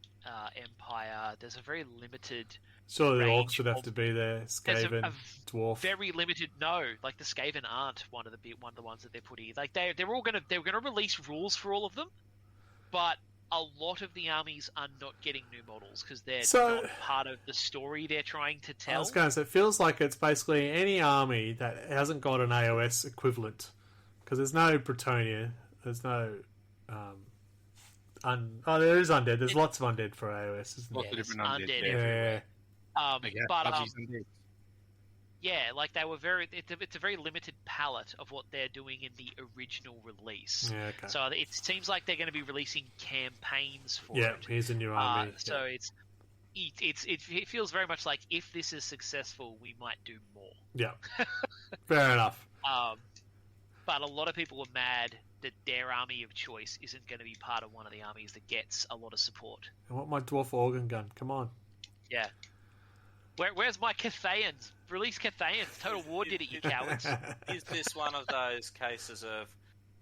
Empire. There's a very limited... Surely the range Orcs would have of- to be there. There's Skaven, a Dwarf. very limited. No, like the Skaven aren't one of the ones that they're putting. Like they're gonna release rules for all of them, but a lot of the armies are not getting new models because they're not part of the story they're trying to tell. I was going to say, it feels like it's basically any army that hasn't got an AOS equivalent. Because there's no Bretonia, there's no... there is Undead. There's lots of Undead for AOS, isn't Lots there? of different undead. everywhere. But Budgies undead. yeah, like they were very. It's a very limited palette of what they're doing in the original release. Yeah, okay. So it seems like they're going to be releasing campaigns for Yeah, it. here's a new army. So it feels very much like if this is successful, we might do more. Yeah. Fair enough. But a lot of people are mad that their army of choice isn't going to be part of one of the armies that gets a lot of support. I want my Dwarf Organ Gun. Come on. Yeah. Where's my Cathayans? Release Cathayans. Total War did it, you cowards. Is this one of those cases of,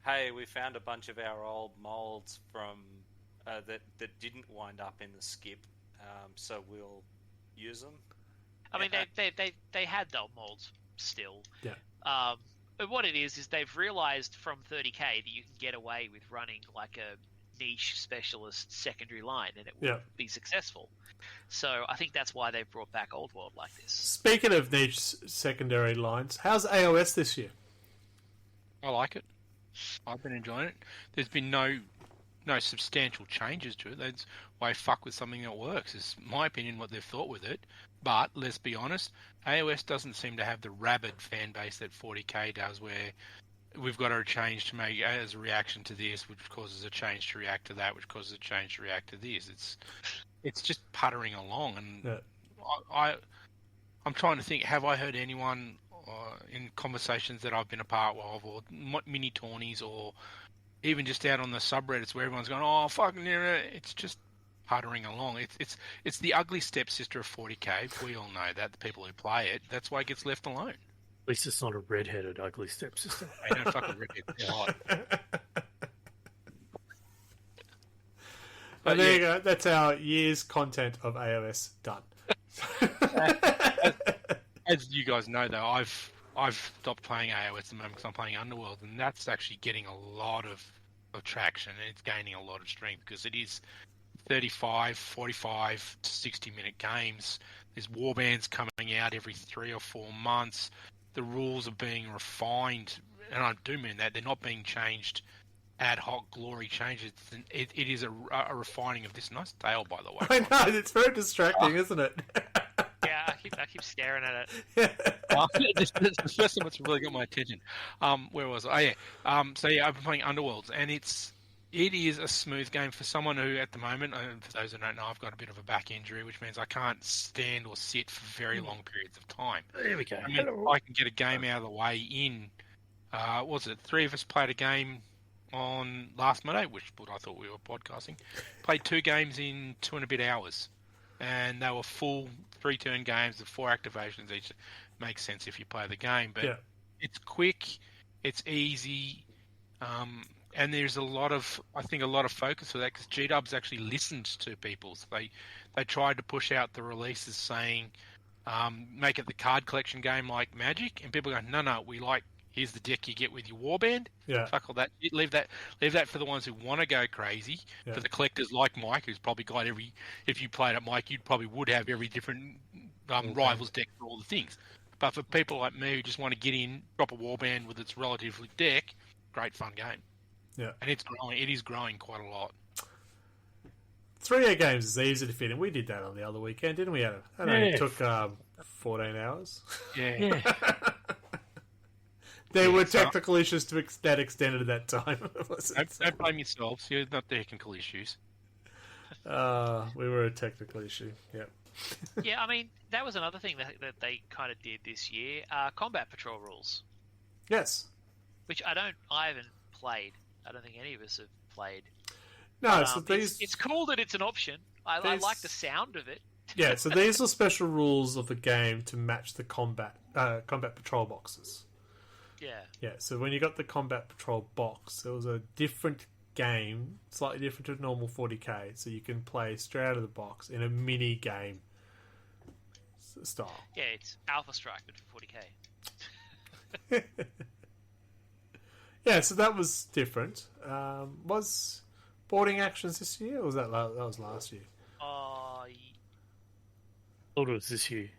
hey, we found a bunch of our old molds from that didn't wind up in the skip, so we'll use them? I mean, they had the molds still. Yeah. But what it is they've realised from 30k that you can get away with running like a niche specialist secondary line and it will be successful. So I think that's why they've brought back Old World like this. Speaking of niche secondary lines, how's AOS this year? I like it. I've been enjoying it. There's been no substantial changes to it. That's why fuck with something that works. Is my opinion what they've thought with it. But let's be honest, AOS doesn't seem to have the rabid fan base that 40k does, where we've got a change to make as a reaction to this, which causes a change to react to that, which causes a change to react to this. It's just puttering along, and I'm trying to think. Have I heard anyone in conversations that I've been a part of, or mini tourneys, or even just out on the subreddits where everyone's going, "Oh, fucking," it's just puttering along. It's the ugly stepsister of 40k. We all know that, the people who play it. That's why it gets left alone. At least it's not a red-headed ugly stepsister. I don't fucking rip it. They're hot. But there you go. That's our year's content of AOS done. As you guys know, though, I've stopped playing AOS at the moment because I'm playing Underworld, and that's actually getting a lot of traction, and it's gaining a lot of strength because it is 35, 45 to 60-minute games. There's warbands coming out every 3 or 4 months. The rules are being refined, and I do mean that. They're not being changed ad hoc glory changes. It is a refining of this. Nice tail, by the way. I know, it's very distracting, isn't it? Yeah, I keep staring at it. This is the first time it's really got my attention. Where was I? Oh, yeah. So yeah, I've been playing Underworlds, and it is a smooth game for someone who, at the moment, for those who don't know, I've got a bit of a back injury, which means I can't stand or sit for very long periods of time. There we go. I mean, I can get a game out of the way in. Was it 3 of us played a game on last Monday, which I thought we were podcasting. Played 2 games in 2 and a bit hours. and they were full 3-turn games with 4 activations each. Makes sense if you play the game, but it's quick, it's easy, and there's I think a lot of focus for that because G-Dubs actually listened to people. So they tried to push out the releases saying, make it the card collection game like Magic, and people go, no, we like, here's the deck you get with your warband. Yeah. Fuck all that. Leave that for the ones who want to go crazy. Yeah. For the collectors like Mike, who's probably got if you played at Mike, you probably would have every different rivals deck for all the things. But for people like me who just want to get in, drop a warband with its relatively deck, great fun game. Yeah. And it's growing. It is growing quite a lot. 3A games is easy to fit in. We did that on the other weekend, didn't we, Adam? It took 14 hours. Yeah. There were technical issues that extended that time. Don't blame yourselves. You're not technical issues. We were a technical issue. Yeah. Yeah, I mean, that was another thing that they kind of did this year. Combat patrol rules. Yes. Which I haven't played. I don't think any of us have played. No, but, so these... It's cool that it's an option. I like the sound of it. Yeah, so these are special rules of the game to match the combat patrol boxes. Yeah. Yeah, so when you got the combat patrol box, it was a different game, slightly different to normal 40k, so you can play straight out of the box in a mini game style. Yeah, it's Alpha Strike, but for 40k. Yeah, so that was different. Was boarding actions this year, or was that was last year? Thought it was this year.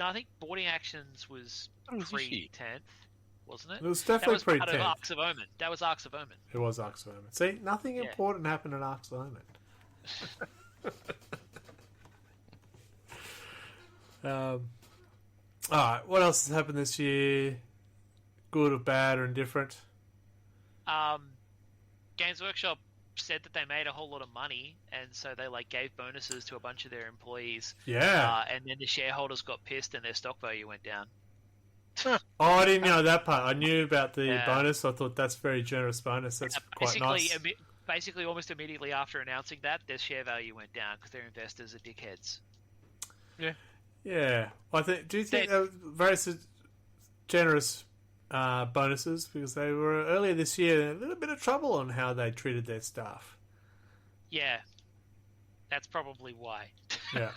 No, I think boarding actions was pre-10th, wasn't it? It was definitely pre-10th. That was part of Arcs of Omen. That was Arcs of Omen. It was Arcs of Omen. See, nothing important happened in Arcs of Omen. Alright, what else has happened this year? Good or bad or indifferent? Games Workshop said that they made a whole lot of money, and so they gave bonuses to a bunch of their employees. Yeah. And then the shareholders got pissed and their stock value went down. Oh, I didn't know that part. I knew about the bonus. I thought that's very generous bonus. That's quite nice. Basically, almost immediately after announcing that, their share value went down because their investors are dickheads. Yeah. Yeah. Do you think that was very generous bonuses? Because they were earlier this year in a little bit of trouble on how they treated their staff. Yeah. That's probably why. Yeah.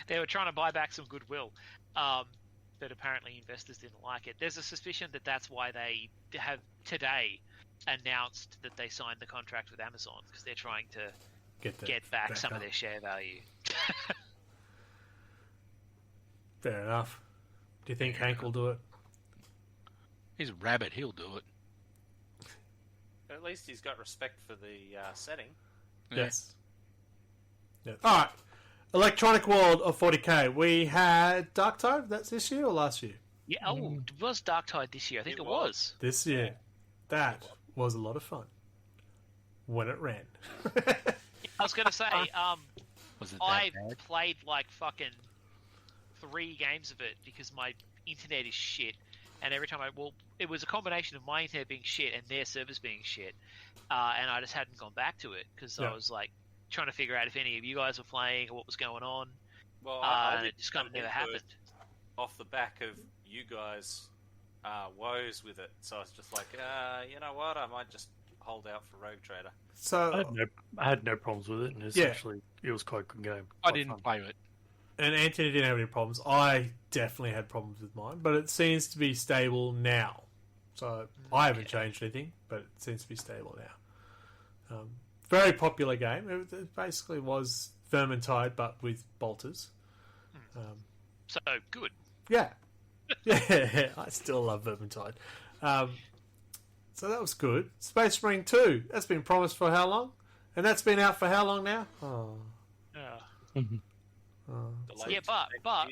They were trying to buy back some goodwill. But apparently investors didn't like it. There's a suspicion that that's why they have today announced that they signed the contract with Amazon, because they're trying to get back some of their share value. Fair enough. Do you think Hank will do it? He's a rabbit. He'll do it. At least he's got respect for the setting. Yes. Yeah. All right. Electronic World of 40k. We had Darktide. That's this year or last year? Yeah. Oh, it was Darktide this year. I think it was. This year. That was a lot of fun. When it ran. I was going to say, was it I played fucking 3 games of it because my internet is shit. And every time it was a combination of my internet being shit and their servers being shit. And I just hadn't gone back to it because I was trying to figure out if any of you guys were playing or what was going on. Well, and it just kind of never happened. Off the back of you guys' woes with it, so I was just like, you know what, I might just hold out for Rogue Trader. So I had no problems with it, and it was quite a good game. I didn't play it. And Anthony didn't have any problems. I definitely had problems with mine, but it seems to be stable now. So I haven't changed anything, but it seems to be stable now. Very popular game. It basically was Vermintide, but with bolters. So good. Yeah. Yeah, I still love Vermintide. So that was good. Space Marine 2. That's been promised for how long? And that's been out for how long now? Oh. Yeah. Yeah, but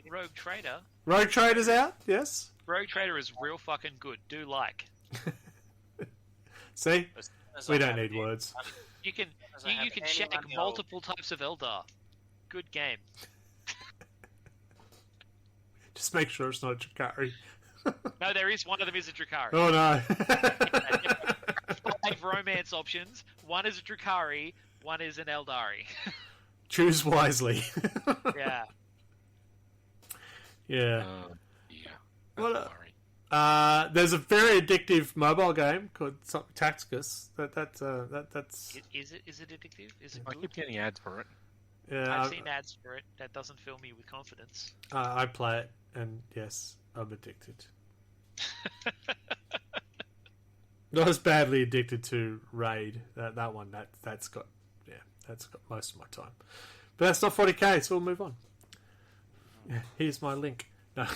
Rogue Trader. Rogue Trader's out, yes. Rogue Trader is real fucking good. Do like. See? We don't need words. You can check multiple types of Eldar. Good game. Just make sure it's not a Drakari. No, there is one of them is a Drakari. Oh no. 5 romance options. One is a Drakari, one is an Eldari. Choose wisely. Yeah. Yeah. Yeah. What Don't a- worry. There's a very addictive mobile game called Tacticus. That's Is it addictive? Is it I good? keep getting ads for it. yeah. I've seen ads for it. That doesn't fill me with confidence. I play it, and yes, I'm addicted. Not as badly addicted to Raid. That one. That's got most of my time. But that's not 40k, so we'll move on. Yeah, here's my link. No.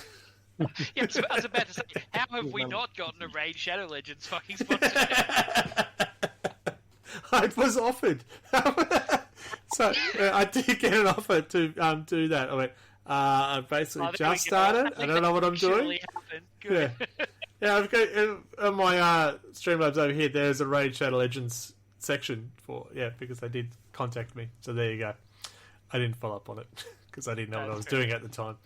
Yeah, I was about to say, how have we not gotten a Raid Shadow Legends fucking sponsor? I was offered. So I did get an offer to do that. I went, I basically just started. I don't know what I'm doing. Good. Yeah, I've got on my Streamlabs over here. There's a Raid Shadow Legends section because they did contact me. So there you go. I didn't follow up on it because I didn't know what I was doing at the time.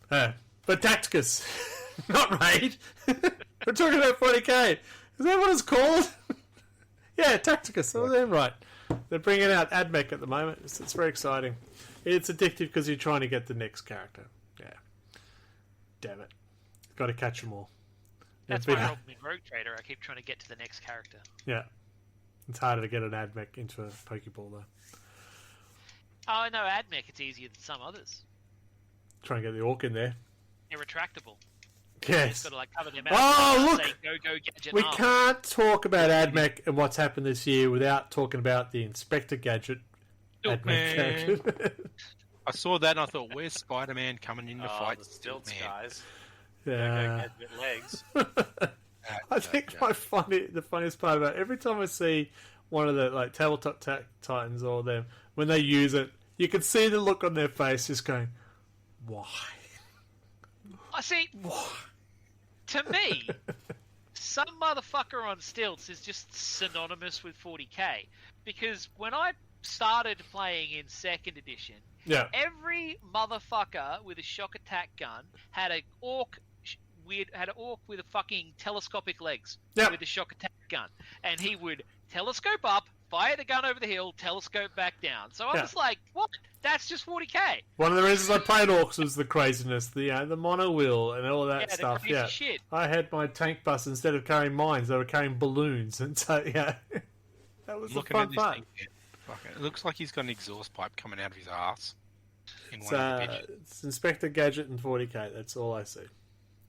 But Tacticus, not Raid. We're talking about 40k. Is that what it's called? Yeah, Tacticus. Oh, they're right. They're bringing out AdMech at the moment. It's very exciting. It's addictive because you're trying to get the next character. Yeah. Damn it. Got to catch them all. That's my problem in Rogue Trader. I keep trying to get to the next character. Yeah. It's harder to get an AdMech into a Pokeball, though. Oh, no, AdMech, it's easier than some others. Try and get the Orc in there. They're retractable. Yes. You've got to cover them out. Oh, look! Say, go, gadget We arm. can't talk about AdMech and what's happened this year without talking about the Inspector Gadget AdMech Man. character. I saw that and I thought, where's Spider-Man coming in to fight the stilts Man? guys. Yeah. Go legs. I think the funniest part about it, every time I see one of the like tabletop titans or them when they use it, you can see the look on their face, just going, "Why? I see. Why?" To me, some motherfucker on stilts is just synonymous with 40k. Because when I started playing in 2nd edition, Yeah, every motherfucker with a shock attack gun had an orc with a fucking telescopic legs Yep. with a shock attack gun, and he would telescope up, fire the gun over the hill, telescope back down. So I Yeah. was like, what? That's just 40k. one of the reasons I played Orcs was the craziness, the mono wheel and all that Yeah, stuff. the crazy Yeah, shit. I had my tank bus instead of carrying mines, they were carrying balloons, and so yeah, that was the Looking fun at this part. thing, fucking, it looks like he's got an exhaust pipe coming out of his ass in It's, one of the pictures. it's Inspector Gadget and 40k. That's all I see.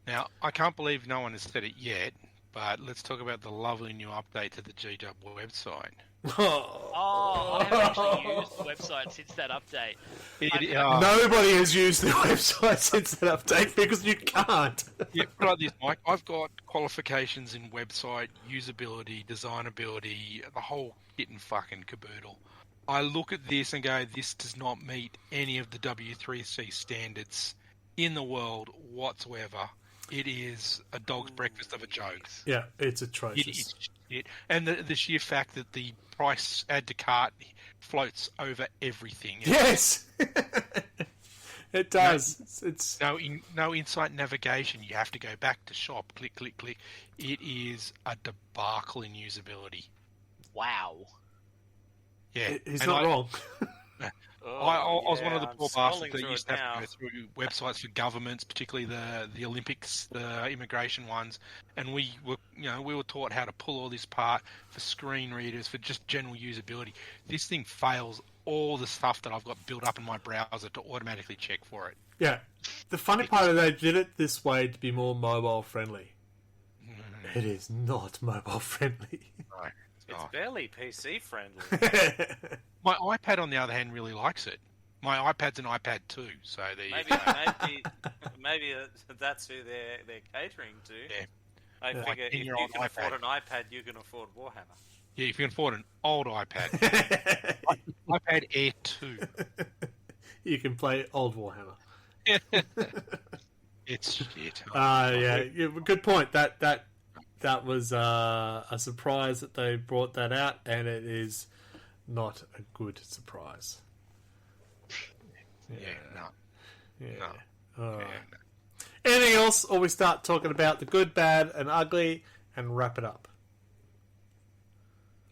Now, I can't believe no one has said it yet, but let's talk about the lovely new update to the GW website. Oh, I haven't actually used the website since that update. Nobody has used the website since that update because you can't. Yeah, put it like this, Mike. I've got qualifications in website, usability, designability, the whole kit and fucking caboodle. I look at this and go, this does not meet any of the W3C standards in the world whatsoever. It is a dog's breakfast of a joke. Yeah, it's It atrocious. is shit. And the sheer fact that the price add to cart floats over everything. Yes, it does. It's No insight navigation. You have to go back to shop. Click, click, click. It is a debacle in usability. Wow. Yeah, he's and not wrong. I was one of the I'm poor scrolling bastards that through used it to have to now. go through websites for governments, particularly the Olympics, the immigration ones, and we were taught how to pull all this apart for screen readers, for just general usability. This thing fails all the stuff that I've got built up in my browser to automatically check for it. Yeah, the funny part is they did it this way to be more mobile friendly. It is not mobile friendly. Right. It's barely PC friendly. My iPad, on the other hand, really likes it. My iPad's an iPad too, so there you Maybe, go. maybe that's who they're catering to. Yeah. I Yeah. figure Like in if your you old can afford iPad. an iPad, you can afford Warhammer. Yeah, if you can afford an old iPad. iPad Air 2. You can play old Warhammer. It's shit. Yeah, good point. That was a surprise that they brought that out, and it is not a good surprise. Yeah, no. Yeah. No. All Yeah, right. no. Anything else, or we start talking about the good, bad, and ugly, and wrap it up?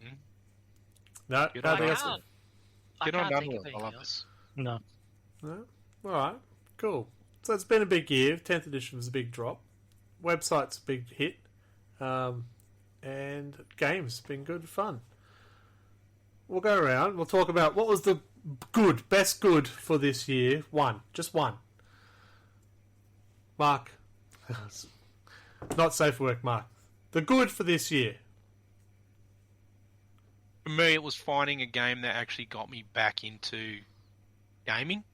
Hmm? No, Good nothing I else. can't. Get I on can't think Dunwell. of I anything love else. No. No? Alright, cool. So it's been a big year. 10th edition was a big drop. Website's a big hit. And games been good fun. We'll go around. We'll talk about what was the best good for this year. One. Just one. Mark. Not safe for work, Mark. The good for this year. For me, it was finding a game that actually got me back into gaming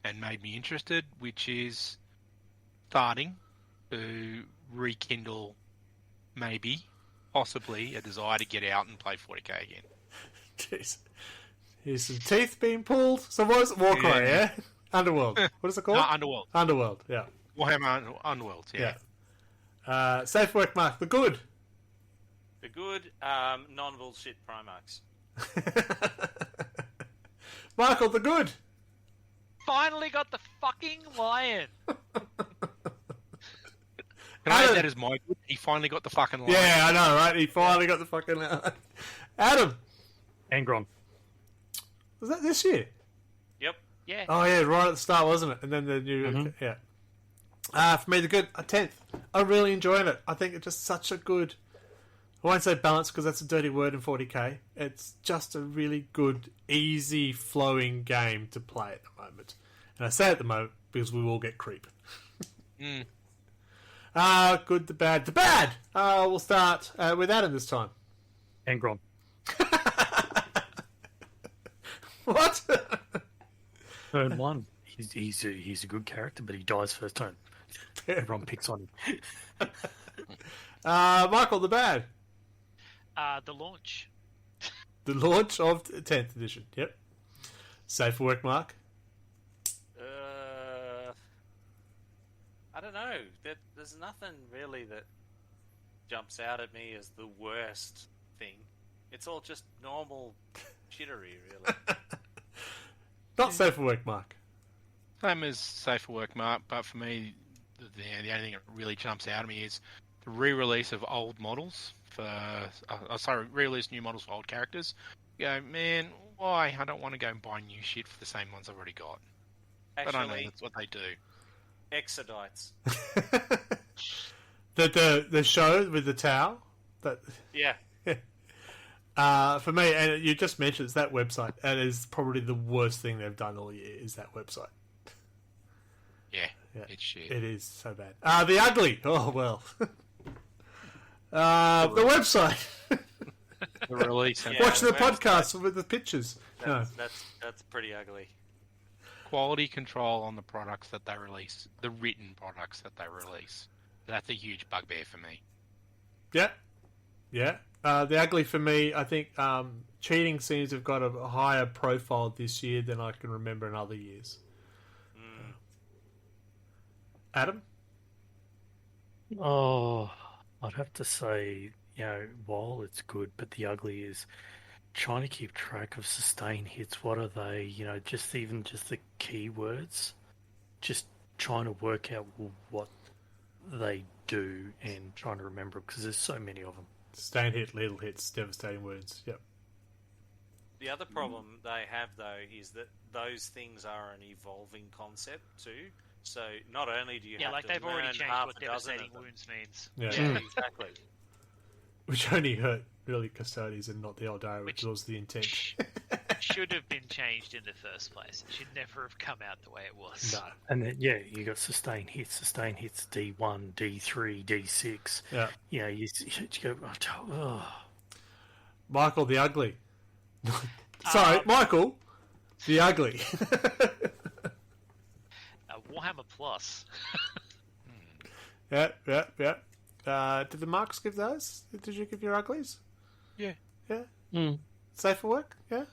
and made me interested, which is starting to rekindle, maybe, possibly, a desire to get out and play 40k again. Jeez. Here's some teeth being pulled. So what is it? Warcry, yeah? Underworld. What is it called? No, Underworld. Underworld, yeah. Warhammer Underworld, yeah. Safe work, Mark. The good. The good, non-bullshit Primarchs. Michael, the good. Finally got the fucking lion. Can I add that as my good? He finally got the fucking line. Yeah, I know, right? He finally got the fucking... Adam. Angron. Was that this year? Yep. Yeah. Oh, yeah, right at the start, wasn't it? And then the new... Yeah. For me, the good, a 10th. I really enjoyed it. I think it's just such a good... I won't say balance because that's a dirty word in 40k. It's just a really good, easy, flowing game to play at the moment. And I say at the moment because we will get creep. Good, the bad. The bad! We'll start with Adam this time. Angron. What? Turn 1. He's a good character, but he dies first turn. Everyone picks on him. Michael, the bad. The launch. The launch of 10th edition. Yep. Safe for work, Mark. I don't know. There's nothing really that jumps out at me as the worst thing. It's all just normal shittery, really. Not safe for work, Mark. Same as safe for work, Mark, but for me, the only thing that really jumps out at me is the re-release of old models re-release new models for old characters. You go, man, why? I don't want to go and buy new shit for the same ones I've already got. But I know that's what they do. Exodites. the show with the towel. Yeah. For me, and you just mentioned it's that website. It is probably the worst thing they've done all year. Is that website? Yeah, it's shit. It is so bad. The ugly. Oh well. The website. The release. Yeah, Watch the website. podcast with the pictures. That's pretty ugly. Quality control on the products that they release, the written products that they release. That's a huge bugbear for me. Yeah. The ugly for me, I think cheating seems to have got a higher profile this year than I can remember in other years. Adam? Oh, I'd have to say, while it's good, but the ugly is trying to keep track of sustain hits. What are they? Just the keywords. Just trying to work out what they do and trying to remember because there's so many of them. Sustain hit, lethal hits, devastating words. Yep. The other problem they have, though, is that those things are an evolving concept, too. So not only do you have to they've learn already changed half what a dozen devastating of them. wounds means. Yeah. Exactly. Which only hurt really custodians and not the Eldari, which was the intent. Should have been changed in the first place. It should never have come out the way it was. No. And then, you got sustain hits D1, D3, D6. Yeah. You go, oh. Michael the ugly. Sorry, Michael the ugly. Warhammer Plus. Yeah. Did the marks give those? Did you give your uglies? Yeah. Safe for work? Yeah.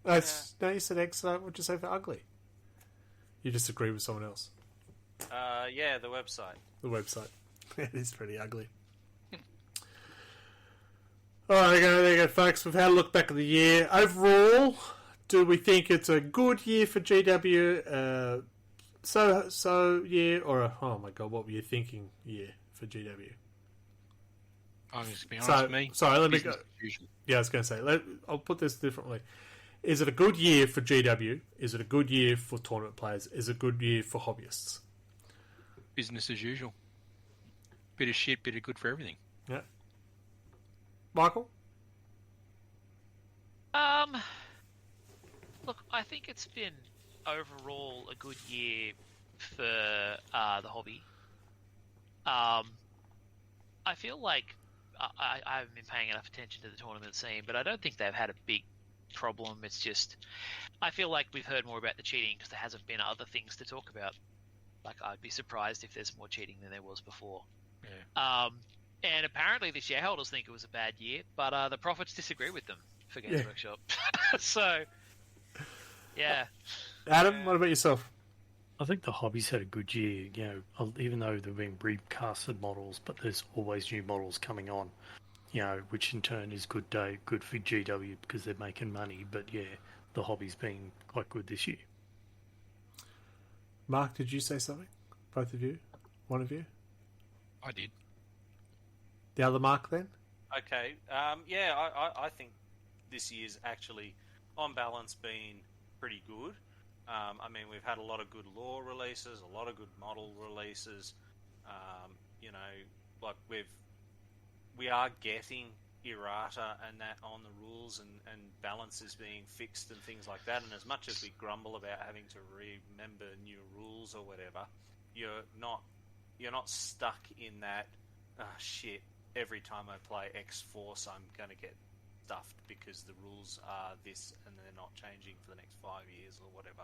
No, you said excellent. What'd you say for ugly? You disagree with someone else. Yeah, the website. The website. It is pretty ugly. Alright, there you go, folks. We've had a look back at the year. Overall, do we think it's a good year for GW? So year, or oh my god, what were you thinking year for GW? I'm just to be honest with me. Sorry, let me business go. as usual. Yeah, I was going to say. I'll put this differently. Is it a good year for GW? Is it a good year for tournament players? Is it a good year for hobbyists? Business as usual. Bit of shit, bit of good for everything. Yeah. Michael? Look, I think it's been overall a good year for the hobby. I feel like I haven't been paying enough attention to the tournament scene, but I don't think they've had a big problem. It's just, I feel like we've heard more about the cheating because there hasn't been other things to talk about. Like, I'd be surprised if there's more cheating than there was before. Yeah. And apparently the shareholders think it was a bad year, but the profits disagree with them for Games Workshop. So, yeah. Adam, what about yourself? I think the hobby's had a good year, even though there have been recasted models, but there's always new models coming on, which in turn is good for GW because they're making money. But yeah, the hobby's been quite good this year. Mark, did you say something? Both of you? One of you? I did. The other Mark then? Okay. I think this year's actually, on balance, been pretty good. I mean, we've had a lot of good lore releases, a lot of good model releases. We are getting errata and that on the rules and balances being fixed and things like that. And as much as we grumble about having to remember new rules or whatever, you're not stuck in that. Shit! Every time I play X Force, I'm going to get stuffed because the rules are this and they're not changing for the next 5 years or whatever.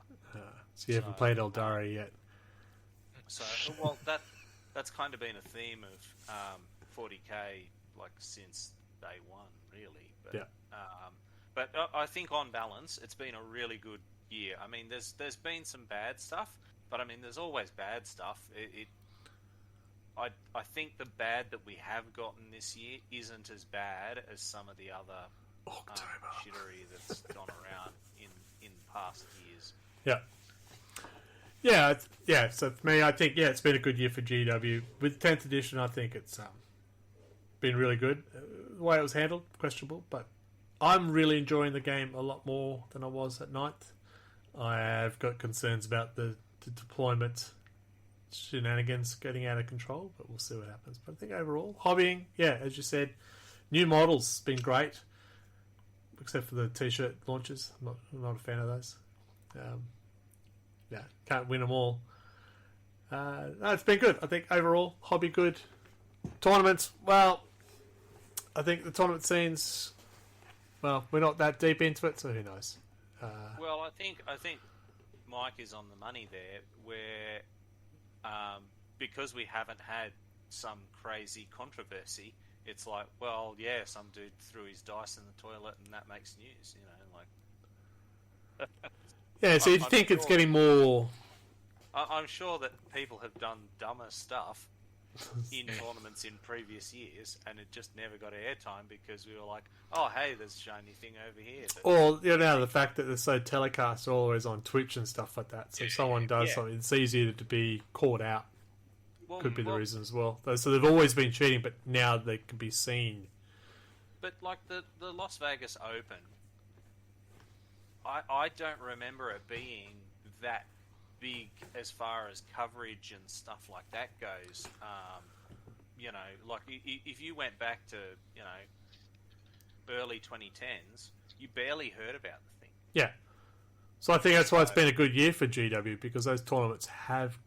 So you haven't played Eldari yet? So, that's kind of been a theme of 40k since day one, really. But, yeah. But I think on balance, it's been a really good year. I mean, there's been some bad stuff, but I mean, there's always bad stuff. I think the bad that we have gotten this year isn't as bad as some of the other shittery that's gone around in past years. Yeah. So for me, I think it's been a good year for GW. With 10th edition, I think it's been really good. The way it was handled, questionable, but I'm really enjoying the game a lot more than I was at 9th. I have got concerns about the deployment shenanigans getting out of control, but we'll see what happens. But I think overall, hobbying, as you said, new models been great, except for the t-shirt launches. I'm not a fan of those. Can't win them all. No, it's been good. I think overall, hobby good. Tournaments, well, I think the tournament scenes, well, we're not that deep into it, so who knows? Well, I think Mike is on the money there, where because we haven't had some crazy controversy, it's like, well, yeah, some dude threw his dice in the toilet and that makes news, Yeah, so you think it's getting more... I'm sure that people have done dumber stuff in tournaments in previous years, and it just never got airtime because we were like, oh, hey, there's a shiny thing over here. Or, the fact that they're so telecast always on Twitch and stuff like that. So if someone does something, it's easier to be caught out. Could be the reason as well. So they've always been cheating, but now they can be seen. But like the Las Vegas Open, I don't remember it being that big as far as coverage and stuff like that goes. If you went back to early 2010s, you barely heard about the thing. Yeah. So I think that's why it's been a good year for GW, because those tournaments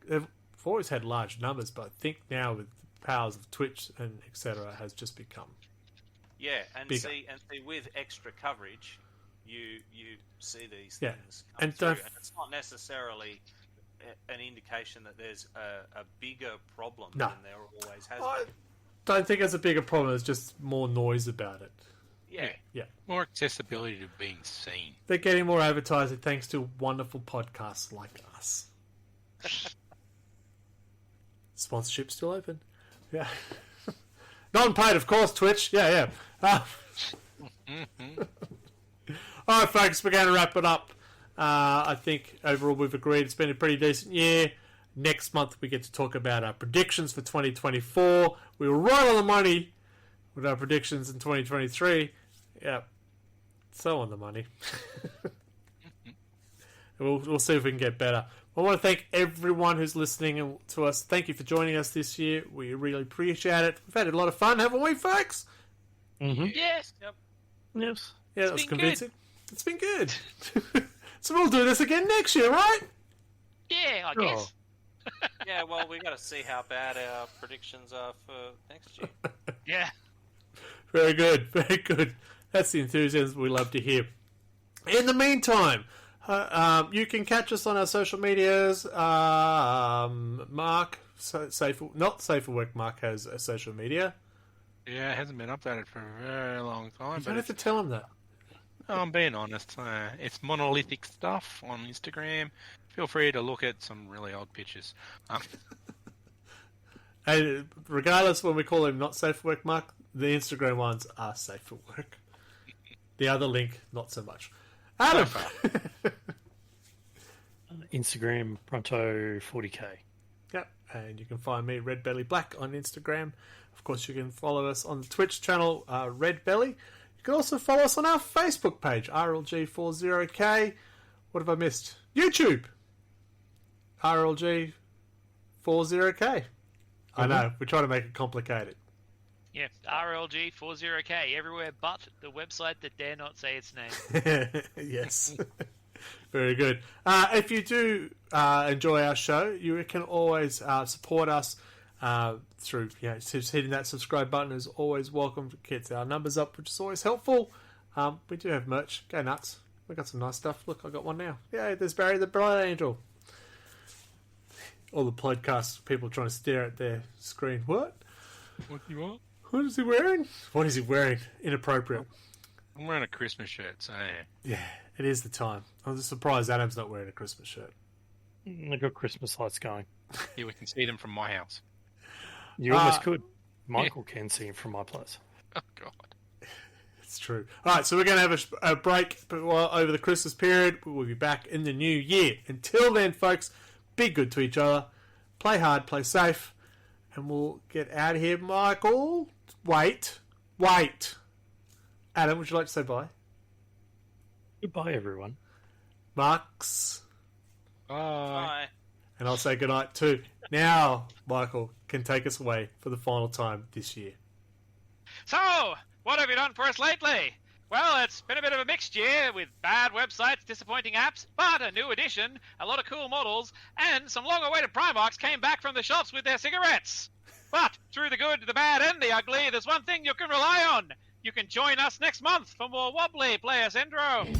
they've always had large numbers, but I think now with the powers of Twitch and etc. has just become bigger. see with extra coverage, you see these Yeah. things come And through, don't- and it's not necessarily an indication that there's a bigger problem No. than there always has I been. don't think it's a bigger problem. There's just more noise about it. Yeah. More accessibility to being seen. They're getting more advertising thanks to wonderful podcasts like us. Sponsorship still open. Yeah. Non-paid, of course, Twitch. Yeah. All right, folks, we're going to wrap it up. I think overall we've agreed it's been a pretty decent year. Next month we get to talk about our predictions for 2024. We were right on the money with our predictions in 2023. Yeah, so on the money. We'll see if we can get better. I want to thank everyone who's listening to us. Thank you for joining us this year. We really appreciate it. We've had a lot of fun, haven't we, folks? Mm-hmm. Yes. Yep. Yes. Yeah, that was been convincing. It's been good. So we'll do this again next year, right? Yeah, I guess. Yeah, well, we got to see how bad our predictions are for next year. Yeah. Very good, very good. That's the enthusiasm we love to hear. In the meantime, you can catch us on our social medias. Mark, not Safe for Work, Mark has a social media. Yeah, it hasn't been updated for a very long time. You don't have to tell him that. I'm being honest. It's monolithic stuff on Instagram. Feel free to look at some really odd pictures. And regardless, when we call him not Safe for Work, Mark, the Instagram ones are Safe for Work. The other link, not so much. Adam! Instagram, Pronto 40k. Yep, and you can find me, Red Belly Black, on Instagram. Of course, you can follow us on the Twitch channel, Red Belly. You can also follow us on our Facebook page, RLG40K. What have I missed? YouTube! RLG40K. I know, we're trying to make it complicated. Yeah, RLG40K, everywhere but the website that dare not say its name. Yes. Very good. If you do enjoy our show, you can always support us through, just hitting that subscribe button is always welcome to get our numbers up, which is always helpful. We do have merch. Go nuts. We got some nice stuff. Look, I got one now. Yeah, there's Barry the Bright Angel. All the podcast people trying to stare at their screen. What? What do you want? What is he wearing? What is he wearing? Inappropriate. I'm wearing a Christmas shirt, so Yeah, it is the time. I'm just surprised Adam's not wearing a Christmas shirt. I got Christmas lights going. yeah, we can see them from my house. You almost could. Michael can see him from my place. Oh, God. It's true. All right, so we're going to have a break over the Christmas period. We'll be back in the new year. Until then, folks, be good to each other. Play hard, play safe. And we'll get out of here. Michael, wait. Adam, would you like to say bye? Goodbye, everyone. Marks. Bye. And I'll say goodnight too. Now, Michael can take us away for the final time this year. So, what have you done for us lately? Well, it's been a bit of a mixed year with bad websites, disappointing apps, but a new addition, a lot of cool models, and some long-awaited Primarchs came back from the shops with their cigarettes. But through the good, the bad, and the ugly, there's one thing you can rely on. You can join us next month for more wobbly player syndrome.